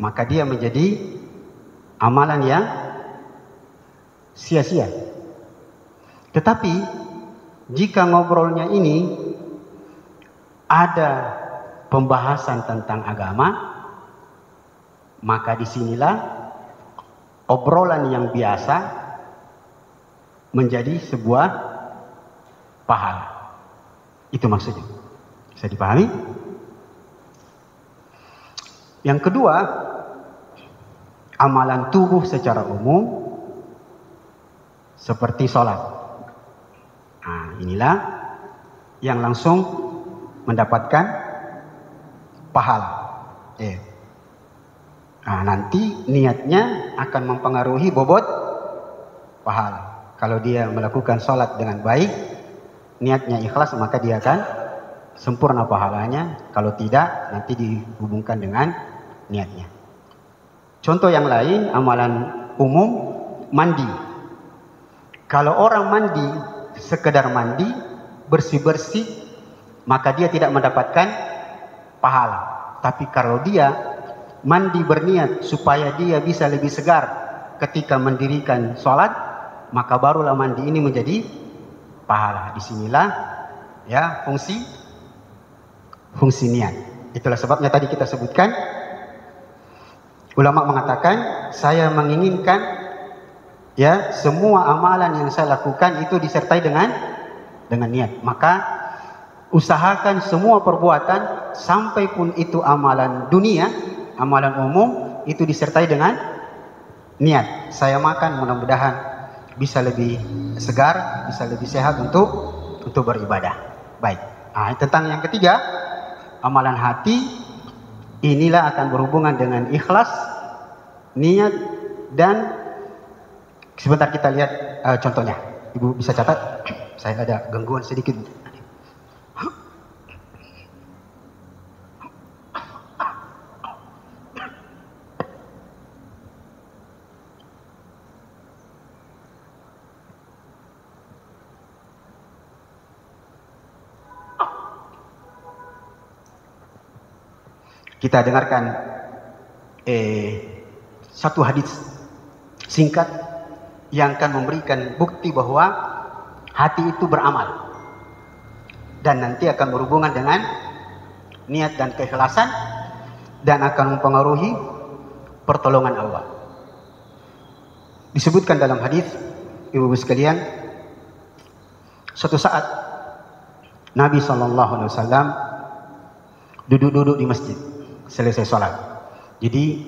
maka dia menjadi amalan yang sia-sia. Tetapi jika ngobrolnya ini ada pembahasan tentang agama, maka disinilah obrolan yang biasa menjadi sebuah pahala. Itu maksudnya. Bisa dipahami? Yang kedua, amalan tubuh secara umum seperti sholat. Inilah yang langsung mendapatkan pahala. Nanti niatnya akan mempengaruhi bobot pahala. Kalau dia melakukan sholat dengan baik, niatnya ikhlas, maka dia akan sempurna pahalanya. Kalau tidak, nanti dihubungkan dengan niatnya. Contoh yang lain, amalan umum, mandi. Kalau orang mandi, sekedar mandi, bersih-bersih, maka dia tidak mendapatkan pahala. Tapi kalau dia mandi berniat supaya dia bisa lebih segar ketika mendirikan sholat, maka barulah mandi ini menjadi pahala. Disinilah ya fungsi fungsi niat. Itulah sebabnya tadi kita sebutkan, ulama mengatakan, saya menginginkan ya semua amalan yang saya lakukan itu disertai dengan niat. Maka usahakan semua perbuatan, sampai pun itu amalan dunia, amalan umum, itu disertai dengan niat. Saya makan mudah-mudahan bisa lebih segar, bisa lebih sehat untuk beribadah. Baik. Nah, tentang yang ketiga, amalan hati, inilah akan berhubungan dengan ikhlas, niat, dan sebentar kita lihat contohnya. Ibu bisa catat, saya ada gangguan sedikit. Kita dengarkan satu hadis singkat yang akan memberikan bukti bahwa hati itu beramal dan nanti akan berhubungan dengan niat dan keikhlasan dan akan mempengaruhi pertolongan Allah. Disebutkan dalam hadis, ibu-ibu sekalian, suatu saat Nabi SAW duduk-duduk di masjid selesai sholat. Jadi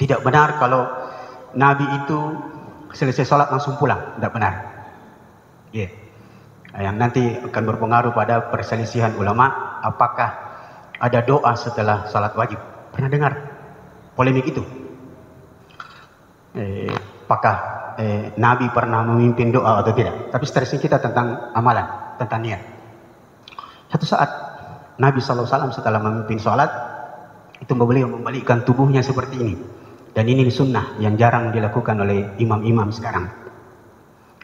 tidak benar kalau Nabi itu selesai sholat langsung pulang, tidak benar. Yeah. Yang nanti akan berpengaruh pada perselisihan ulama, apakah ada doa setelah sholat wajib. Pernah dengar polemik itu? Apakah Nabi pernah memimpin doa atau tidak? Tapi seterusnya kita tentang amalan, tentang niat. Satu saat Nabi SAW setelah memimpin sholat, itu beliau membalikkan tubuhnya seperti ini. Dan ini sunnah yang jarang dilakukan oleh imam-imam sekarang.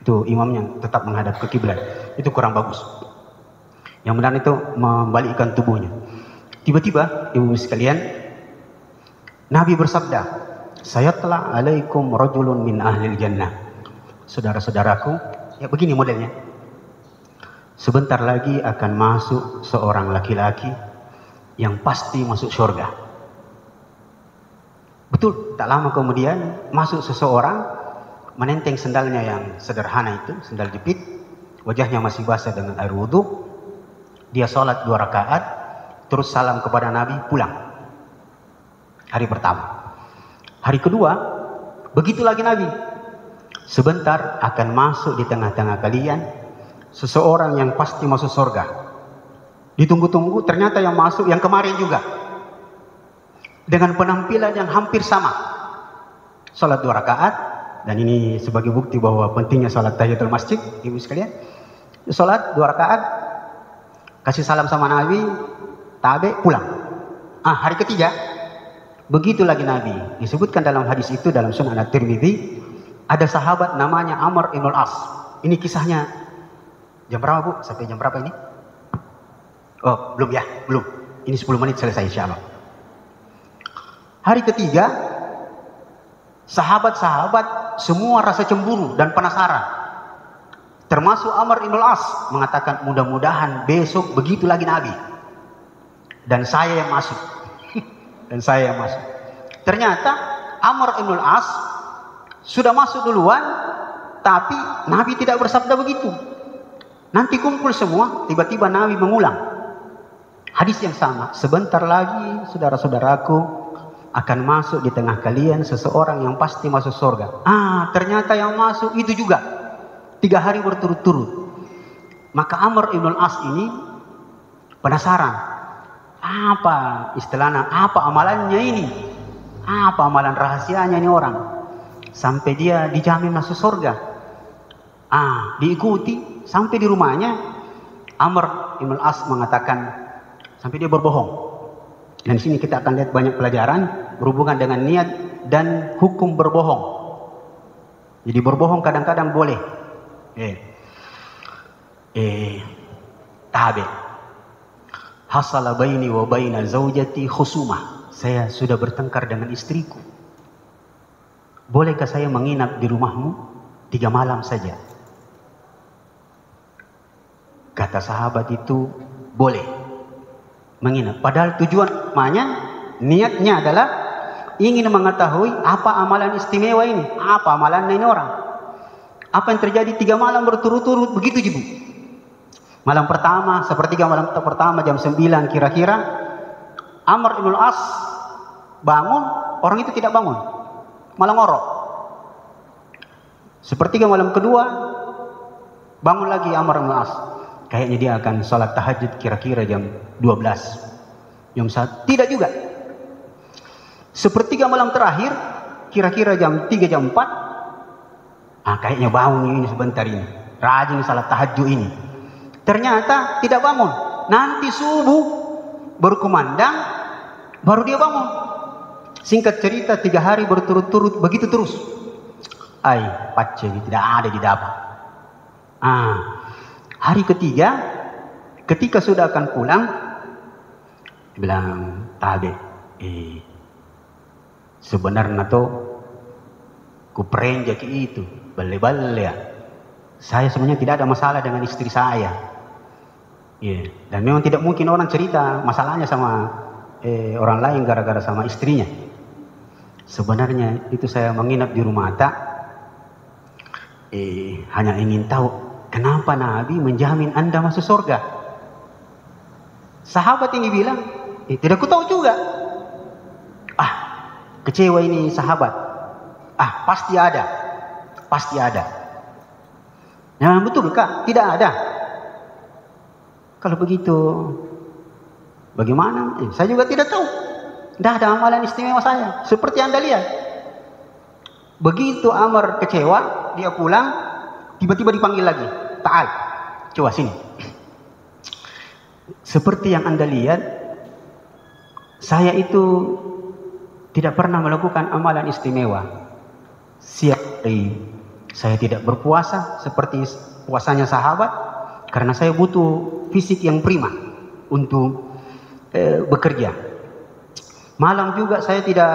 Itu imam yang tetap menghadap ke kiblat. Itu kurang bagus. Yang benar itu membalikkan tubuhnya. Tiba-tiba, ibu sekalian, Nabi bersabda, "Sayatla alaikum rajulun min ahlil jannah." Saudara-saudaraku, ya begini modelnya. Sebentar lagi akan masuk seorang laki-laki yang pasti masuk surga. Betul, tak lama kemudian masuk seseorang menenteng sendalnya yang sederhana itu, sendal jepit, wajahnya masih basah dengan air wudhu. Dia sholat 2 rakaat, terus salam kepada Nabi, pulang. Hari pertama. Hari kedua, begitu lagi Nabi. Sebentar akan masuk di tengah-tengah kalian seseorang yang pasti masuk surga. Ditunggu-tunggu, ternyata yang masuk yang kemarin juga, dengan penampilan yang hampir sama. Salat 2 rakaat, dan ini sebagai bukti bahwa pentingnya salat tahiyatul masjid, ibu sekalian. Salat 2 rakaat, kasih salam sama Nabi, tabe, pulang. Hari ketiga, begitu lagi Nabi. Disebutkan dalam hadis itu, dalam Sunan At-Tirmidzi, ada sahabat namanya Amr ibn al-As. Ini kisahnya jam berapa, Bu? Sampai jam berapa ini? Oh, belum ya? Belum. Ini 10 menit selesai insyaallah. Hari ketiga, sahabat-sahabat semua rasa cemburu dan penasaran. Termasuk Amr ibn al-As mengatakan, mudah-mudahan besok begitu lagi Nabi. Dan saya yang masuk. Dan saya yang masuk. Ternyata Amr ibn al-As sudah masuk duluan, tapi Nabi tidak bersabda begitu. Nanti kumpul semua, tiba-tiba Nabi mengulang hadis yang sama. Sebentar lagi, saudara-saudaraku, akan masuk di tengah kalian seseorang yang pasti masuk surga. Ternyata yang masuk itu juga 3 hari berturut-turut. Maka Amr ibn al-As ini penasaran. Apa istilahnya? Apa amalannya ini? Apa amalan rahasianya ini orang? Sampai dia dijamin masuk surga. Diikuti sampai di rumahnya. Amr ibn al-As mengatakan, sampai dia berbohong. Dan di sini kita akan lihat banyak pelajaran berhubungan dengan niat dan hukum berbohong. Jadi berbohong kadang-kadang boleh. Tabe. Hasala baini wa baina zaujati khusumah. Saya sudah bertengkar dengan istriku. Bolehkah saya menginap di rumahmu 3 malam saja? Kata sahabat itu, boleh. menginap. Padahal tujuan niatnya adalah ingin mengetahui apa amalan istimewa ini, apa amalan ini orang. Apa yang terjadi 3 malam berturut-turut begitu jibu. Malam pertama, sepertiga malam pertama jam 9 kira-kira, Amr ibn As bangun, orang itu tidak bangun, malah ngorok. Sepertiga malam kedua, bangun lagi Amr ibn As. Kayaknya dia akan sholat tahajud kira-kira jam 12, jam 1, tidak juga. Sepertiga malam terakhir, kira-kira jam 3, jam 4, kayaknya bangun ini sebentar ini, rajin sholat tahajud ini. Ternyata tidak bangun. Nanti subuh baru kumandang, baru dia bangun. Singkat cerita 3 hari berturut-turut begitu terus. Pace tidak ada di dapat. Hari ketiga, ketika sudah akan pulang, bilang tabe, sebenarnya tuh kuperenjak itu, bale-bale ya. Saya sebenarnya tidak ada masalah dengan istri saya. Dan memang tidak mungkin orang cerita masalahnya sama orang lain gara-gara sama istrinya. Sebenarnya itu saya menginap di rumah tak, hanya ingin tahu kenapa Nabi menjamin Anda masuk surga. Sahabat ini bilang, tidak ku tahu juga. Kecewa ini sahabat. Pasti ada. Pasti ada. Nah, betul kak? Tidak ada. Kalau begitu, bagaimana? Saya juga tidak tahu. Tidak ada amalan istimewa saya. Seperti Anda lihat. Begitu Amr kecewa, dia pulang, tiba-tiba dipanggil lagi. Ta'al, coba sini. Seperti yang Anda lihat, saya itu tidak pernah melakukan amalan istimewa. Siap hari saya tidak berpuasa seperti puasanya sahabat, karena saya butuh fisik yang prima untuk bekerja. Malam juga saya tidak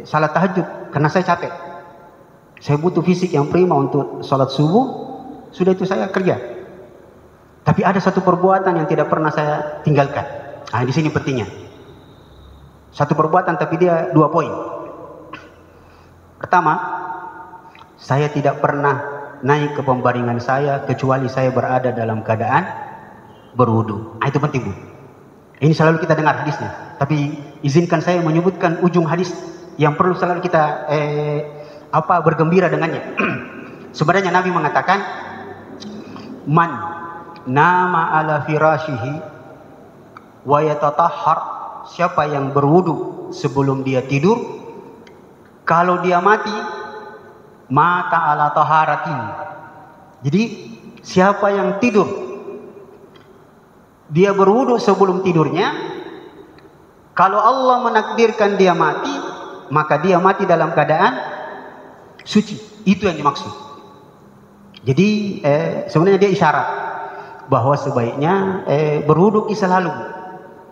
salat tahajud karena saya capek. Saya butuh fisik yang prima untuk salat subuh. Sudah itu saya kerja. Tapi ada satu perbuatan yang tidak pernah saya tinggalkan. Di sini pentingnya. Satu perbuatan tapi dia 2 poin. Pertama, saya tidak pernah naik ke pembaringan saya kecuali saya berada dalam keadaan berwudu. Itu penting, Bu. Ini selalu kita dengar hadisnya. Tapi izinkan saya menyebutkan ujung hadis yang perlu selalu kita bergembira dengannya. Sebenarnya Nabi mengatakan, man nama ala firashihi wa yatatahhar, siapa yang berwudu sebelum dia tidur, kalau dia mati mata ala taharatin. Jadi siapa yang tidur dia berwudu sebelum tidurnya, kalau Allah menakdirkan dia mati, maka dia mati dalam keadaan suci. Itu yang dimaksud. Jadi sebenarnya dia isyarat bahwa sebaiknya berwudu selalu.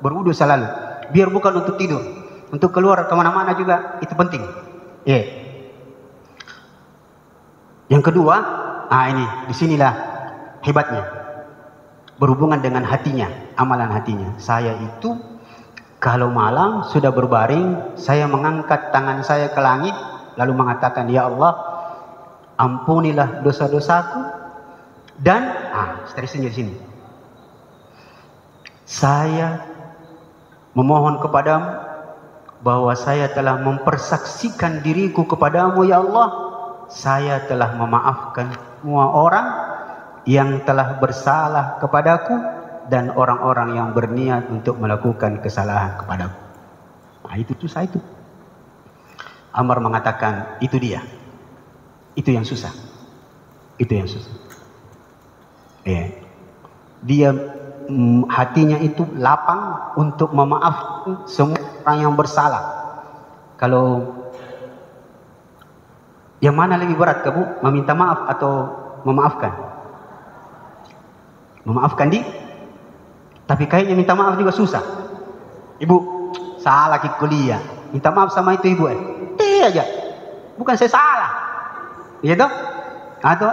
Berwudu selalu. Biar bukan untuk tidur, untuk keluar kemana-mana juga itu penting. Yang kedua, ini disinilah hebatnya. Berhubungan dengan hatinya, amalan hatinya. Saya itu kalau malam sudah berbaring, saya mengangkat tangan saya ke langit, lalu mengatakan, ya Allah, ampunilah dosa-dosaku, dan seterusnya di sini. Saya memohon kepadamu bahwa saya telah mempersaksikan diriku kepadamu, ya Allah, saya telah memaafkan semua orang yang telah bersalah kepadaku dan orang-orang yang berniat untuk melakukan kesalahan kepadaku. Itu susah itu. Amr mengatakan, itu dia. Itu yang susah. Itu yang susah. Dia hatinya itu lapang untuk memaafkan semua orang yang bersalah. Kalau yang mana lebih berat, kamu meminta maaf atau memaafkan? Memaafkan tapi kayaknya minta maaf juga susah. Ibu, salah ke kuliah, minta maaf sama itu ibu. Aja, bukan saya salah, iya toh? Atau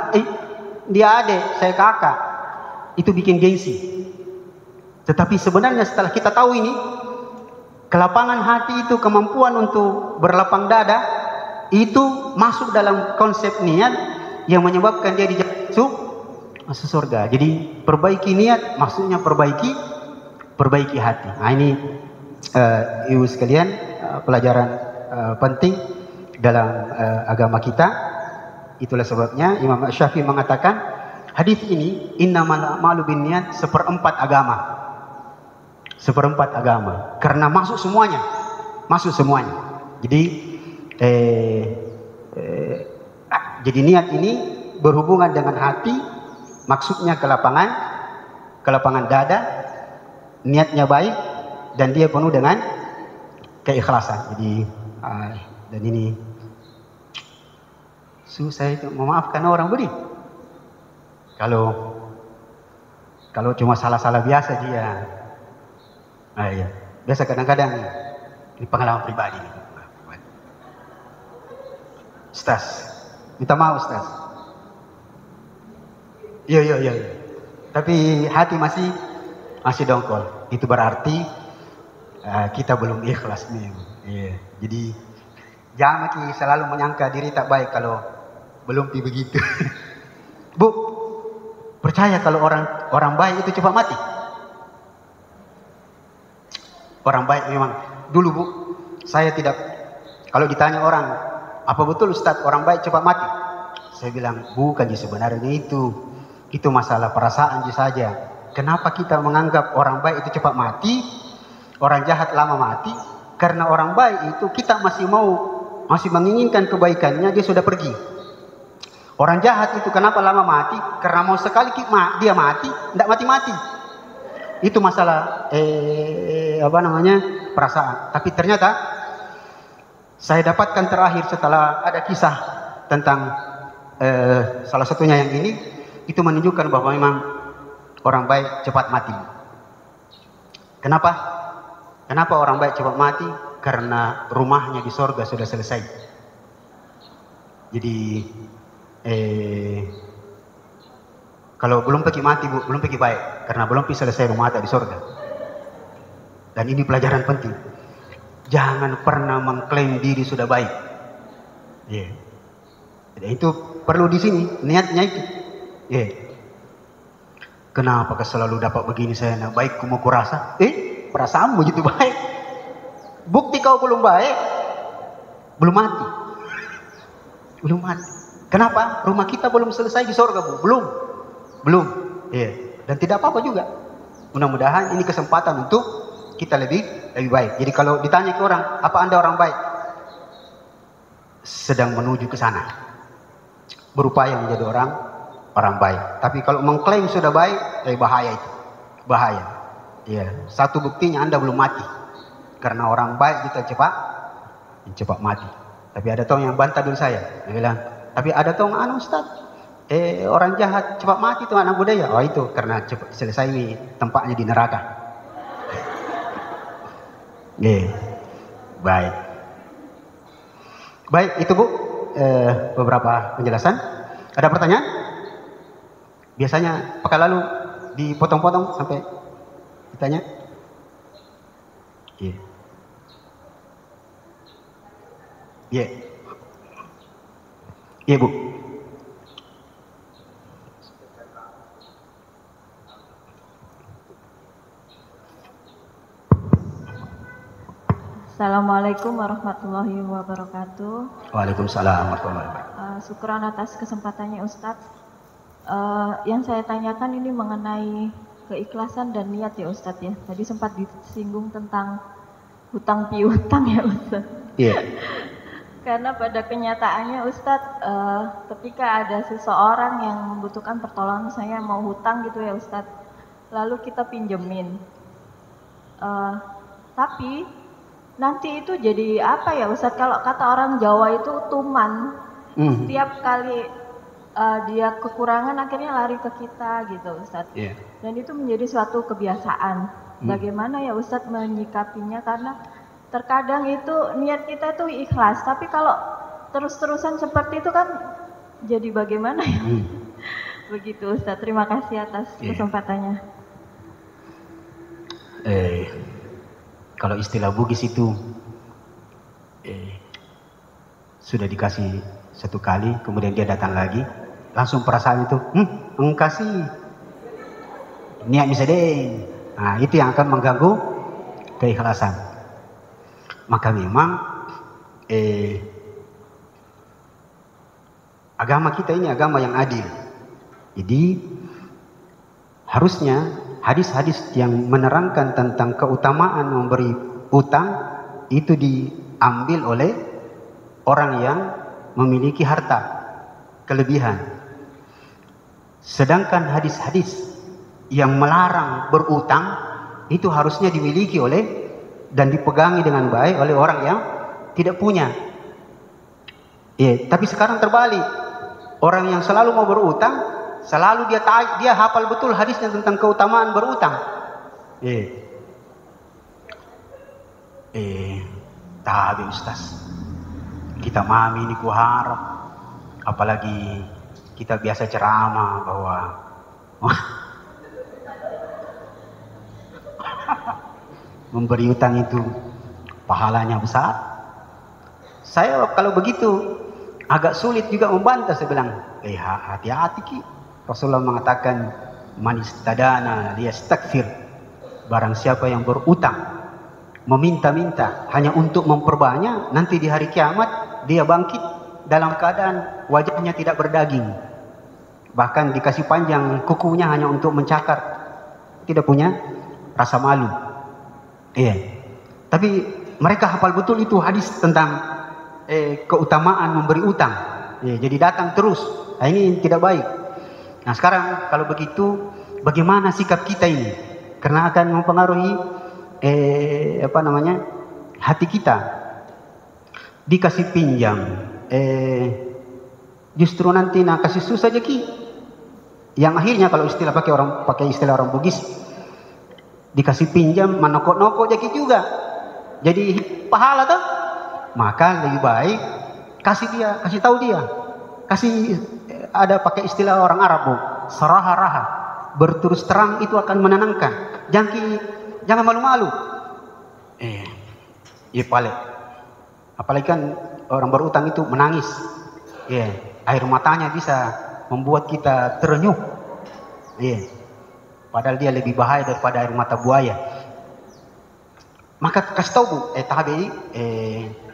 dia adik, saya kakak, itu bikin gengsi. Tetapi sebenarnya setelah kita tahu ini, kelapangan hati itu, kemampuan untuk berlapang dada, itu masuk dalam konsep niat yang menyebabkan dia masuk surga. Jadi perbaiki niat, maksudnya perbaiki hati. Nah ini ibu sekalian, pelajaran penting dalam agama kita. Itulah sebabnya Imam Syafi'i mengatakan hadis ini innamal a'malu binniyat, seperempat agama. Seperempat agama, karena masuk semuanya, Jadi jadi niat ini berhubungan dengan hati, maksudnya kelapangan dada, niatnya baik dan dia penuh dengan keikhlasan. Jadi dan ini susah itu memaafkan orang, Budi. Kalau cuma salah-salah biasa dia. Iya. Biasa kadang-kadang ini pengalaman pribadi. Ustaz, minta maaf Ustaz. Iya. Tapi hati masih dongkol. Itu berarti kita belum ikhlas nih. Iya. Jadi jangan selalu menyangka diri tak baik kalau belum begitu. Bu, percaya kalau orang baik itu cepat mati. Orang baik memang. Dulu Bu, saya tidak, kalau ditanya orang, apa betul Ustaz orang baik cepat mati? Saya bilang, bukan sebenarnya itu masalah perasaan saja. Kenapa kita menganggap orang baik itu cepat mati, orang jahat lama mati? Karena orang baik itu kita masih menginginkan kebaikannya, dia sudah pergi. Orang jahat itu kenapa lama mati? Karena mau sekali dia mati, tidak mati-mati. Itu masalah perasaan. Tapi ternyata saya dapatkan terakhir setelah ada kisah tentang salah satunya yang ini, itu menunjukkan bahwa memang orang baik cepat mati. Kenapa orang baik cepat mati? Karena rumahnya di sorga sudah selesai. Jadi kalau belum pergi mati Bu, belum pergi baik, karena belum bisa selesai rumah di sorga. Dan ini pelajaran penting. Jangan pernah mengklaim diri sudah baik. Yeah. Jadi itu perlu di sini niatnya itu. Yeah. Kenapa selalu dapat begini saya nak baik mau kurasa? Perasaanmu begitu baik. Bukti kau belum baik, belum mati. Belum mati. Kenapa? Rumah kita belum selesai di sorga Bu, belum. Iya. Dan tidak apa-apa juga. Mudah-mudahan ini kesempatan untuk kita lebih baik. Jadi kalau ditanya ke orang, apa Anda orang baik? Sedang menuju ke sana. Berupaya menjadi orang baik. Tapi kalau mengklaim sudah baik, bahaya itu. Bahaya. Iya. Satu buktinya Anda belum mati. Karena orang baik kita cepat mati. Tapi ada tahu yang bantah dulu saya. Dia bilang, tapi ada tahu Ustaz? Orang jahat cepat mati itu anak budaya. Oh itu karena cepat selesai tempatnya di neraka. Baik itu Bu, beberapa penjelasan. Ada pertanyaan? Biasanya apakah lalu dipotong-potong sampai ditanya? Iya Bu.
Assalamualaikum warahmatullahi wabarakatuh.
Waalaikumsalam warahmatullahi wabarakatuh.
Syukuran atas kesempatannya Ustadz. Yang saya tanyakan ini mengenai keikhlasan dan niat ya Ustadz ya. Tadi sempat disinggung tentang hutang piutang ya Ustadz.
Iya.
Karena pada kenyataannya Ustadz, ketika ada seseorang yang membutuhkan pertolongan, saya mau hutang gitu ya Ustadz, lalu kita pinjemin. Tapi nanti itu jadi apa ya Ustadz, kalau kata orang Jawa itu tuman. Setiap kali dia kekurangan akhirnya lari ke kita gitu Ustadz. Dan itu menjadi suatu kebiasaan. Bagaimana ya Ustadz menyikapinya, karena terkadang itu niat kita itu ikhlas, tapi kalau terus-terusan seperti itu kan jadi bagaimana ya? Begitu Ustadz, terima kasih atas kesempatannya.
Kalau istilah Bugis itu sudah dikasih satu kali, kemudian dia datang lagi, langsung perasaan itu, engkasih niat bisa deh. Nah, itu yang akan mengganggu keikhlasan. Maka memang agama kita ini agama yang adil. Jadi harusnya hadis-hadis yang menerangkan tentang keutamaan memberi utang itu diambil oleh orang yang memiliki harta kelebihan. Sedangkan hadis-hadis yang melarang berutang itu harusnya dimiliki oleh dan dipegangi dengan baik oleh orang yang tidak punya. Tapi sekarang terbalik. Orang yang selalu mau berutang, selalu dia hafal betul hadisnya tentang keutamaan berutang. Tapi Ustaz, kita mami ini kuharap, apalagi kita biasa ceramah bahwa memberi utang itu pahalanya besar. Saya kalau begitu agak sulit juga membantah. Saya bilang, hati-hati Ki. Rasulullah mengatakan, man istadana liyastakfir. Barang siapa yang berutang, meminta-minta hanya untuk memperbanyak, nanti di hari kiamat dia bangkit dalam keadaan wajahnya tidak berdaging. Bahkan dikasih panjang kukunya hanya untuk mencakar. Tidak punya rasa malu. Tapi mereka hafal betul itu hadis tentang keutamaan memberi utang. Jadi datang terus. Nah, ini tidak baik. Nah, sekarang kalau begitu bagaimana sikap kita ini? Karena akan mempengaruhi hati kita. Dikasih pinjam, justru nanti kasih susah aja Ki. Yang akhirnya kalau pakai istilah orang Bugis, dikasih pinjam manokok-nokok jadi juga. Jadi pahala tuh. Maka lebih baik kasih tahu dia. Ada pakai istilah orang Arab, Bu, saraha-raha. Berterus terang itu akan menenangkan. Jangan malu-malu. Apalagi kan orang berutang itu menangis. Air matanya bisa membuat kita terenyuh. Padahal dia lebih bahaya daripada air mata buaya. Maka kasih tahu Bu,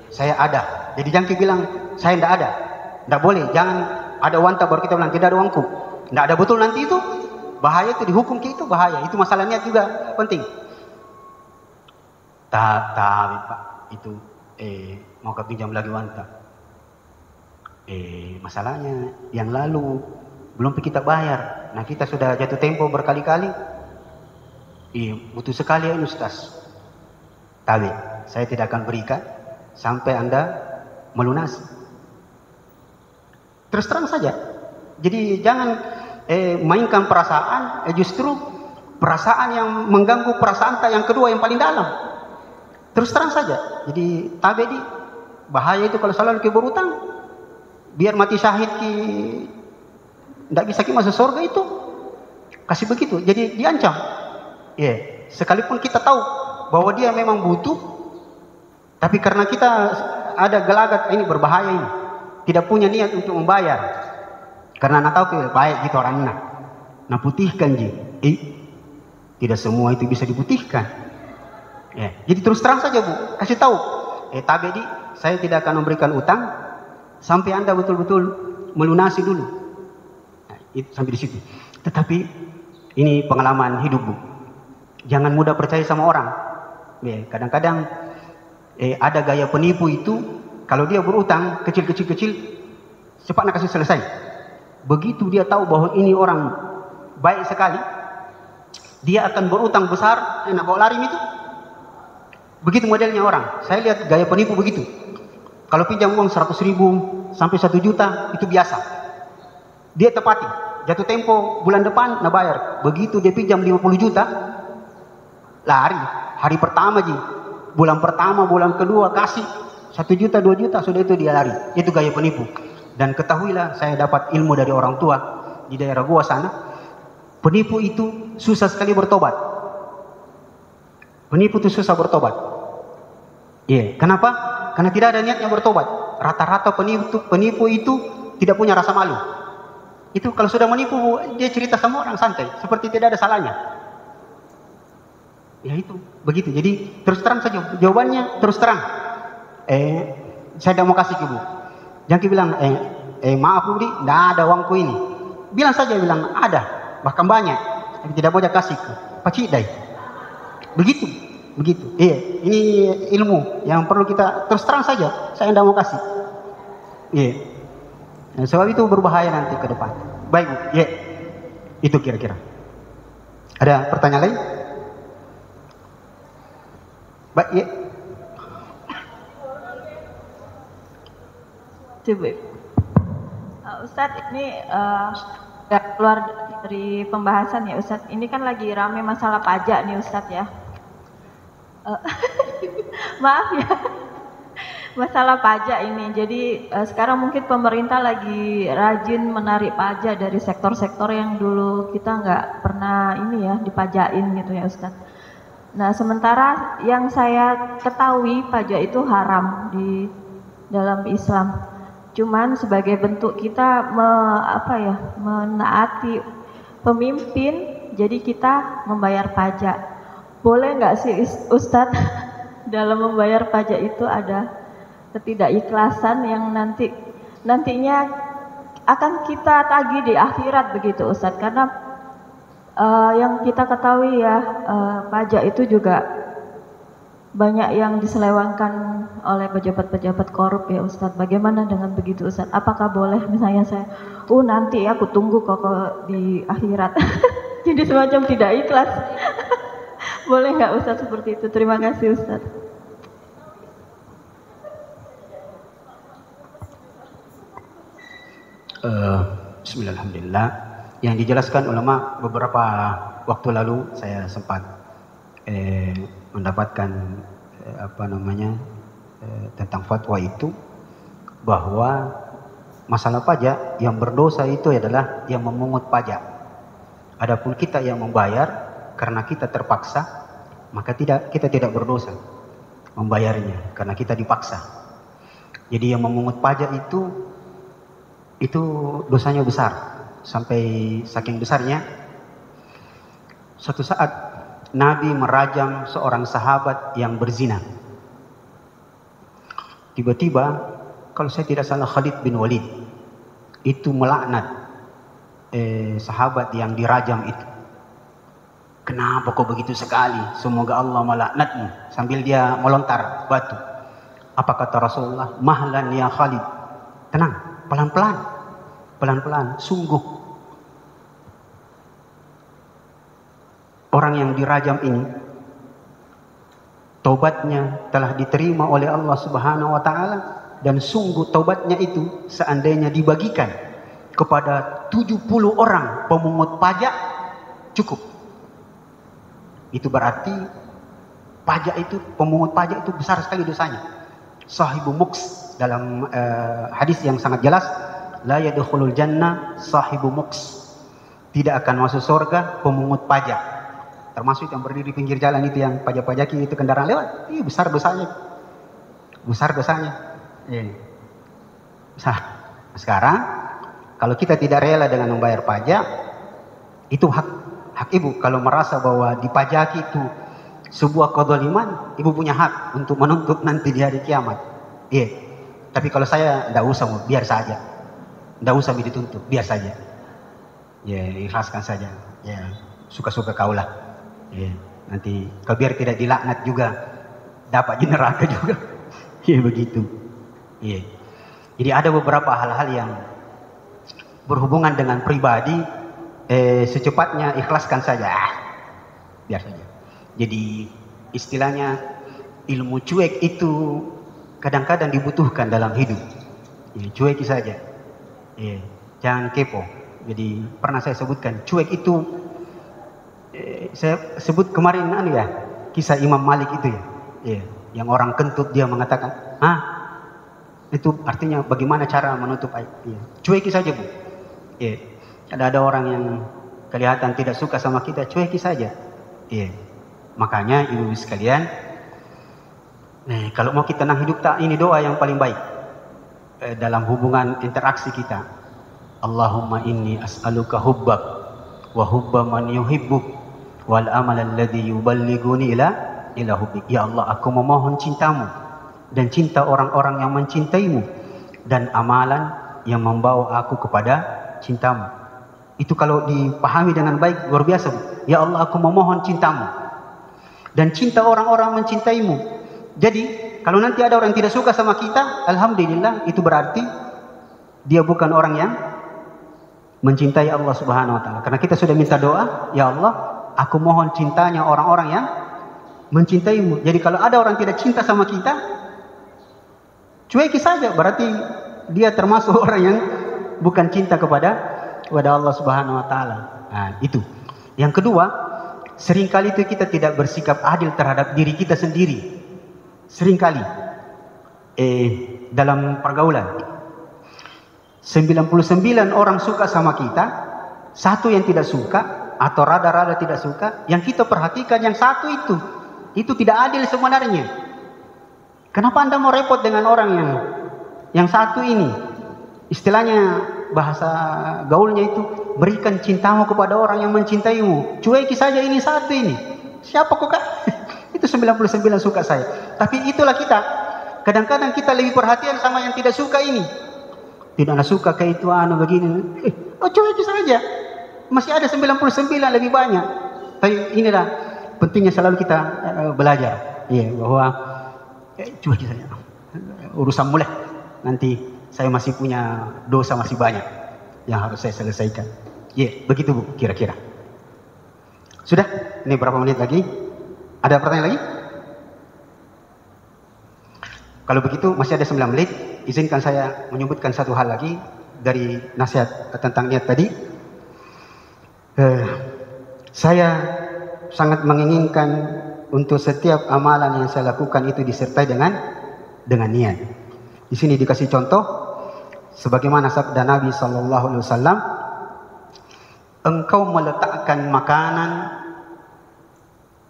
saya ada. Jadi jangan bilang saya tidak ada. Tidak boleh. Jangan ada wanta baru kita bilang tidak ada uangku. Tidak ada betul nanti itu. Bahaya itu dihukum itu bahaya. Itu masalah niat juga penting. Tapi Pak itu mau pinjam lagi wanta. Masalahnya yang lalu belum kita bayar. Nah kita sudah jatuh tempo berkali-kali. Butuh sekali ya Ustaz. Tapi saya tidak akan berikan sampai Anda melunasi. Terus terang saja. Jadi jangan mainkan perasaan, justru perasaan yang mengganggu perasaan yang kedua yang paling dalam. Terus terang saja. Jadi tabedi bahaya itu kalau selalu ke berutang. Biar mati syahid tidak bisa masuk surga itu. Kasih begitu. Jadi diancam. Sekalipun kita tahu bahwa dia memang butuh, tapi karena kita ada gelagat ini berbahaya ini, tidak punya niat untuk membayar, karena nak tahu baik gitu orangnya, nah putihkan tidak semua itu bisa diputihkan. Jadi terus terang saja Bu, kasih tahu, tabedi saya tidak akan memberikan utang sampai Anda betul-betul melunasi dulu. Nah, itu sampai di situ. Tetapi ini pengalaman hidup Bu, jangan mudah percaya sama orang. Kadang-kadang ada gaya penipu itu, kalau dia berutang kecil-kecil cepat nak kasih selesai. Begitu dia tahu bahwa ini orang baik sekali, dia akan berutang besar, nak bawa lari itu. Begitu modelnya orang. Saya lihat gaya penipu begitu. Kalau pinjam uang 100.000 sampai 1 juta itu biasa. Dia tepati, jatuh tempo bulan depan nak bayar. Begitu dia pinjam 50 juta, lari. Hari pertama bulan pertama, bulan kedua kasih 1 juta, 2 juta, sudah itu dia lari. Itu gaya penipu. Dan ketahuilah, saya dapat ilmu dari orang tua di daerah gua sana. Penipu itu susah sekali bertobat. Penipu itu susah bertobat. Iya, kenapa? Karena tidak ada niatnya bertobat. Rata-rata penipu itu tidak punya rasa malu. Itu kalau sudah menipu, dia cerita sama orang santai, seperti tidak ada salahnya. Ya itu, begitu. Jadi terus terang saja, jawabannya terus terang. Saya tidak mau kasih ke Bu. Jangan bilang, maaf Bu, tidak ada uangku ini. Bilang saja, bilang ada, bahkan banyak. Tapi tidak boleh kasih ke Pacidai. Begitu, begitu. Iya, ini ilmu yang perlu kita terus terang saja. Saya tidak mau kasih. Iya. Nah, sebab itu berbahaya nanti ke depan. Baik Bu, ya. Itu kira-kira. Ada pertanyaan lain? Baik, ya.
Coba. Ustadz, ini keluar dari pembahasan ya Ustadz. Ini kan lagi rame masalah pajak nih Ustadz ya. Maaf ya. Masalah pajak ini, jadi sekarang mungkin pemerintah lagi rajin menarik pajak dari sektor-sektor yang dulu kita nggak pernah ini ya dipajakin gitu ya Ustadz. Nah sementara yang saya ketahui pajak itu haram di dalam Islam. Cuman sebagai bentuk kita menaati pemimpin, jadi kita membayar pajak. Boleh nggak sih Ustadz dalam membayar pajak itu ada ketidakikhlasan yang nantinya akan kita tagih di akhirat begitu Ustadz, karena yang kita ketahui ya pajak itu juga banyak yang diselewengkan oleh pejabat-pejabat korup ya Ustadz. Bagaimana dengan begitu Ustadz? Apakah boleh misalnya saya nanti aku tunggu kok di akhirat jadi semacam tidak ikhlas. Boleh nggak Ustadz seperti itu? Terima kasih Ustadz.
Bismillahirrahmanirrahim. Yang dijelaskan ulama beberapa waktu lalu saya sempat mendapatkan tentang fatwa itu, bahwa masalah pajak yang berdosa itu adalah yang memungut pajak. Adapun kita yang membayar karena kita terpaksa, maka kita tidak berdosa membayarnya karena kita dipaksa. Jadi yang memungut pajak itu dosanya besar, sampai saking besarnya suatu saat Nabi merajam seorang sahabat yang berzina. Tiba-tiba, kalau saya tidak salah Khalid bin Walid itu melaknat sahabat yang dirajam itu. Kenapa kau begitu sekali? Semoga Allah melaknatmu. Sambil dia melontar batu. Apa kata Rasulullah? Mahlan ya Khalid. Tenang. Pelan-pelan, pelan-pelan, sungguh. Orang yang dirajam ini, taubatnya telah diterima oleh Allah Subhanahu wa Ta'ala, dan sungguh taubatnya itu seandainya dibagikan kepada 70 orang pemungut pajak, cukup. Itu berarti pemungut pajak itu besar sekali dosanya. Sahibu muks, dalam hadis yang sangat jelas, la yadkhulul jannah sahibu muks, tidak akan masuk surga pemungut pajak. Termasuk yang berdiri di pinggir jalan itu, yang pajak-pajaki itu kendaraan lewat, besar dosanya. Besar dosanya. Besar. Sekarang kalau kita tidak rela dengan membayar pajak, itu hak ibu. Kalau merasa bahwa dipajaki itu sebuah kezaliman, ibu punya hak untuk menuntut nanti di hari kiamat. Tapi kalau saya tidak usah, biar saja. Tidak usah dituntut, biar saja. Ikhlaskan saja. Suka-suka kaulah. Nanti kau biar tidak dilaknat juga, dapat di neraka juga. Begitu. Jadi ada beberapa hal-hal yang berhubungan dengan pribadi, secepatnya ikhlaskan saja. Biar saja. Jadi istilahnya ilmu cuek itu kadang-kadang dibutuhkan dalam hidup. Cuek saja. Jangan kepo. Jadi pernah saya sebutkan, cuek itu saya sebut kemarin kisah Imam Malik itu ya. Yang orang kentut dia mengatakan, itu artinya bagaimana cara menutup aib. Cueki saja Bu. Ada orang yang kelihatan tidak suka sama kita, cueki saja. Makanya ibu sekalian, kalau mau kita tenang hidup, ini doa yang paling baik dalam hubungan interaksi kita. Allahumma inni as'aluka hubbak wa hubba man yuhibbuk wal amal alladhi yuballighuni ila hubbik. Ya Allah, aku memohon cintamu dan cinta orang-orang yang mencintaimu dan amalan yang membawa aku kepada cintamu. Itu kalau dipahami dengan baik luar biasa. Ya Allah, aku memohon cintamu dan cinta orang-orang mencintaimu. Jadi kalau nanti ada orang yang tidak suka sama kita, alhamdulillah, itu berarti dia bukan orang yang mencintai Allah Subhanahu wa taala. Karena kita sudah minta doa, ya Allah, aku mohon cintanya orang-orang yang mencintaimu. Jadi kalau ada orang tidak cinta sama kita, cueki saja, berarti dia termasuk orang yang bukan cinta kepada Allah Subhanahu wa taala. Nah, itu. Yang kedua, seringkali itu kita tidak bersikap adil terhadap diri kita sendiri. Seringkali dalam pergaulan 99 orang suka sama kita, satu yang tidak suka atau rada-rada tidak suka, yang kita perhatikan yang satu itu tidak adil sebenarnya. Kenapa Anda mau repot dengan orang yang satu ini? Istilahnya bahasa gaulnya itu, berikan cintamu kepada orang yang mencintaimu. Cueki saja ini satu ini. Siapa kok Kak? Itu 99 suka saya. Tapi itulah kita. Kadang-kadang kita lebih perhatian sama yang tidak suka ini. Tidak suka kayak itu begini. Cueki saja. Masih ada 99 lebih banyak. Tapi inilah pentingnya selalu kita belajar. Bahwa cueki saja. Urusan mulai. Nanti saya masih punya dosa masih banyak yang harus saya selesaikan. Begitu Bu, kira-kira. Sudah? Ini berapa menit lagi? Ada pertanyaan lagi? Kalau begitu masih ada 9 menit. Izinkan saya menyebutkan satu hal lagi dari nasihat tentang niat tadi. Saya sangat menginginkan untuk setiap amalan yang saya lakukan itu disertai dengan niat. Di sini dikasih contoh, sebagaimana sabda Nabi SAW, engkau meletakkan makanan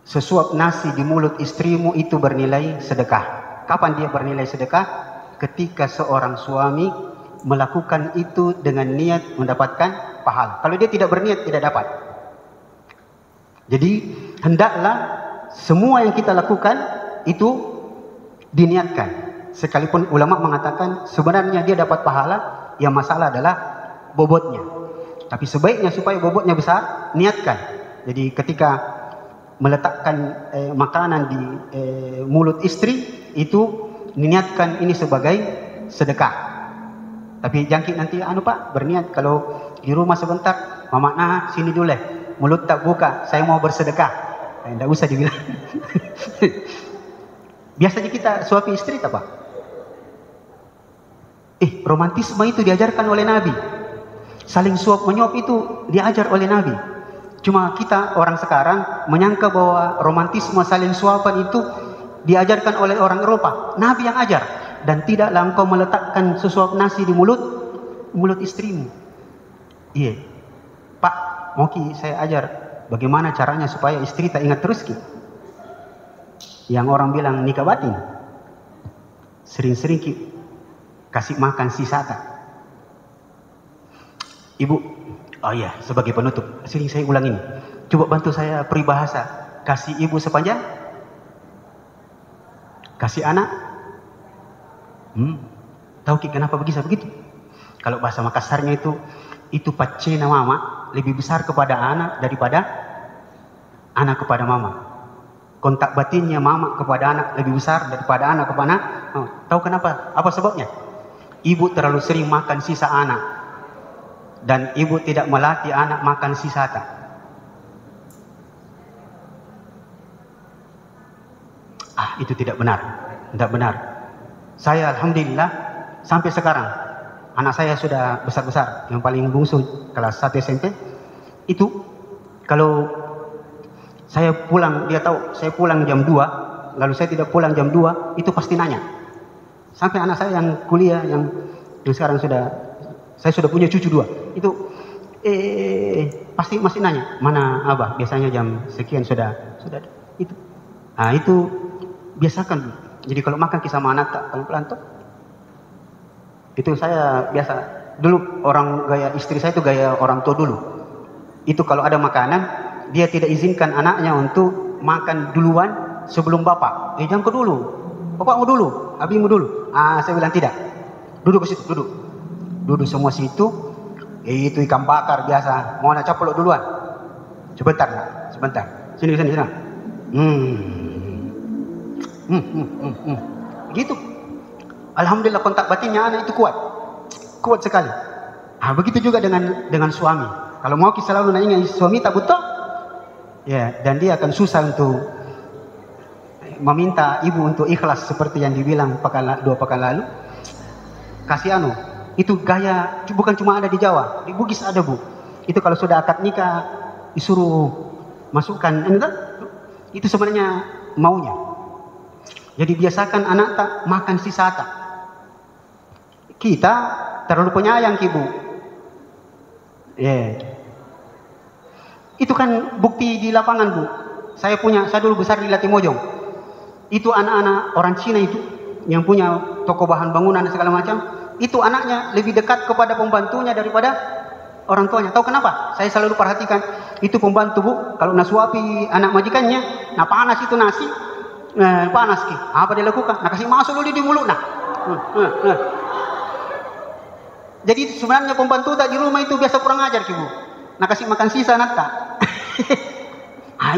sesuap nasi di mulut istrimu itu bernilai sedekah. Kapan dia bernilai sedekah? Ketika seorang suami melakukan itu dengan niat mendapatkan pahala. Kalau dia tidak berniat, tidak dapat. Jadi hendaklah semua yang kita lakukan itu diniatkan. Sekalipun ulama mengatakan sebenarnya dia dapat pahala, yang masalah adalah bobotnya. Tapi sebaiknya supaya bobotnya besar, niatkan. Jadi ketika meletakkan makanan di mulut istri, itu niatkan ini sebagai sedekah. Tapi jangan nanti Pak berniat kalau di rumah sebentar, mama sini dulu mulut tak buka, saya mau bersedekah. Tidak usah dibilang. Biasanya kita suami istri apa? Romantisme itu diajarkan oleh Nabi. Saling suap menyuap itu diajar oleh Nabi. Cuma kita orang sekarang menyangka bahwa romantisme saling suapan itu diajarkan oleh orang Eropa. Nabi yang ajar. Dan tidaklah engkau meletakkan sesuap nasi di mulut istrimu. Pak, mau saya ajar bagaimana caranya supaya istri tak ingat terus yang orang bilang nikah batin. Sering-sering kasih makan sisa tak. Ibu, sebagai penutup, sering saya ulang ini. Coba bantu saya peribahasa. Kasih ibu sepanjang, kasih anak. Tahu kenapa begitu? Kalau bahasa Makassarnya itu pacena mama lebih besar kepada anak daripada anak kepada mama. Kontak batinnya mama kepada anak lebih besar daripada anak kepada anak. Tahu kenapa? Apa sebabnya? Ibu terlalu sering makan sisa anak. Dan ibu tidak melatih anak makan sisa tak. Itu tidak benar. Tidak benar. Saya alhamdulillah sampai sekarang anak saya sudah besar-besar. Yang paling bungsu kelas 1 SMP. Itu kalau saya pulang, dia tahu saya pulang jam 2, lalu saya tidak pulang jam 2, itu pasti nanya. Sampai anak saya yang kuliah, yang sekarang saya sudah punya cucu 2, itu pasti masih nanya, mana abah? Biasanya jam sekian sudah Itu. Nah, itu biasakan. Jadi kalau makan sama anak tak pelan-pelan tuh. Itu saya biasa. Dulu orang gaya istri saya itu gaya orang tua dulu. Itu kalau ada makanan, dia tidak izinkan anaknya untuk makan duluan sebelum bapak. Jangan kau dulu. Bapakmu dulu, abimu dulu. Saya bilang tidak. Duduk ke situ, duduk. Duduk semua situ. Itu ikan bakar biasa. Mau nak caplok duluan. Sebentar, nak. Sebentar. Sini. Gitu. Alhamdulillah kontak batinnya anak itu kuat sekali. Begitu juga dengan suami. Kalau mau kita selalu nanya suami tak butuh, ya, dan dia akan susah untuk meminta ibu untuk ikhlas seperti yang dibilang 2 pekan lalu. Kasih itu gaya bukan cuma ada di Jawa, di Bugis ada, Bu. Itu kalau sudah akad nikah disuruh masukkan, itu sebenarnya maunya. Jadi biasakan anak tak makan sisa tak. Kita terlalu penyayang, Ibu. Itu kan bukti di lapangan, Bu. Saya dulu besar di Latimojong. Itu anak-anak orang Cina itu yang punya toko bahan bangunan dan segala macam. Itu anaknya lebih dekat kepada pembantunya daripada orang tuanya. Tahu kenapa? Saya selalu perhatikan. Itu pembantu, Bu, kalau nasuapi anak majikannya, panas itu nasi, panas ki. Apa dia lakukan? Kasih masuk dulu di mulut Jadi sebenarnya pembantu tak di rumah itu biasa kurang ajar, Bu. Kasih makan sisa nata.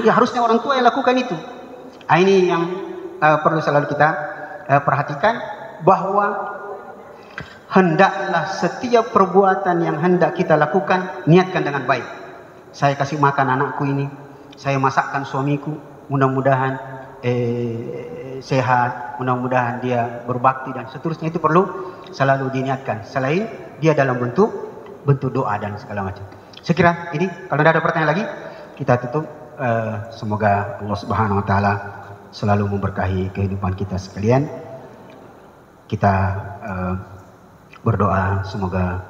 Ya harusnya orang tua yang lakukan itu. Ini yang perlu selalu kita perhatikan, bahwa hendaklah setiap perbuatan yang hendak kita lakukan niatkan dengan baik. Saya kasih makan anakku ini, saya masakkan suamiku, mudah-mudahan sehat, mudah-mudahan dia berbakti dan seterusnya. Itu perlu selalu diniatkan. Selain dia dalam bentuk doa dan segala macam. Sekira ini, kalau tidak ada pertanyaan lagi, kita tutup. Semoga Allah Subhanahu Wa Taala selalu memberkahi kehidupan kita sekalian. Kita berdoa semoga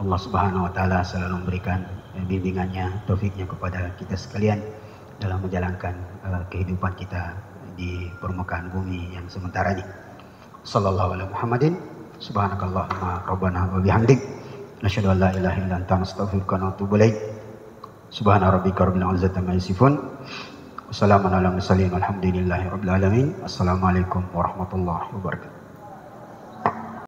Allah Subhanahu Wa Taala selalu memberikan bimbingannya, taufiknya kepada kita sekalian dalam menjalankan kehidupan kita di permukaan bumi yang sementara ini. Sallallahu alaihi Muhammadin, subhanakallahumma rabbana wa bihamdik, nasyhadu an la ilaha illa anta, nastaghfiruka wa natubu ilaik. Subhana rabbika rabbil izzati amma yasifun. Wassalamu ala mursalin walhamdulillahi rabbil alamin. Assalamualaikum warahmatullahi wabarakatuh.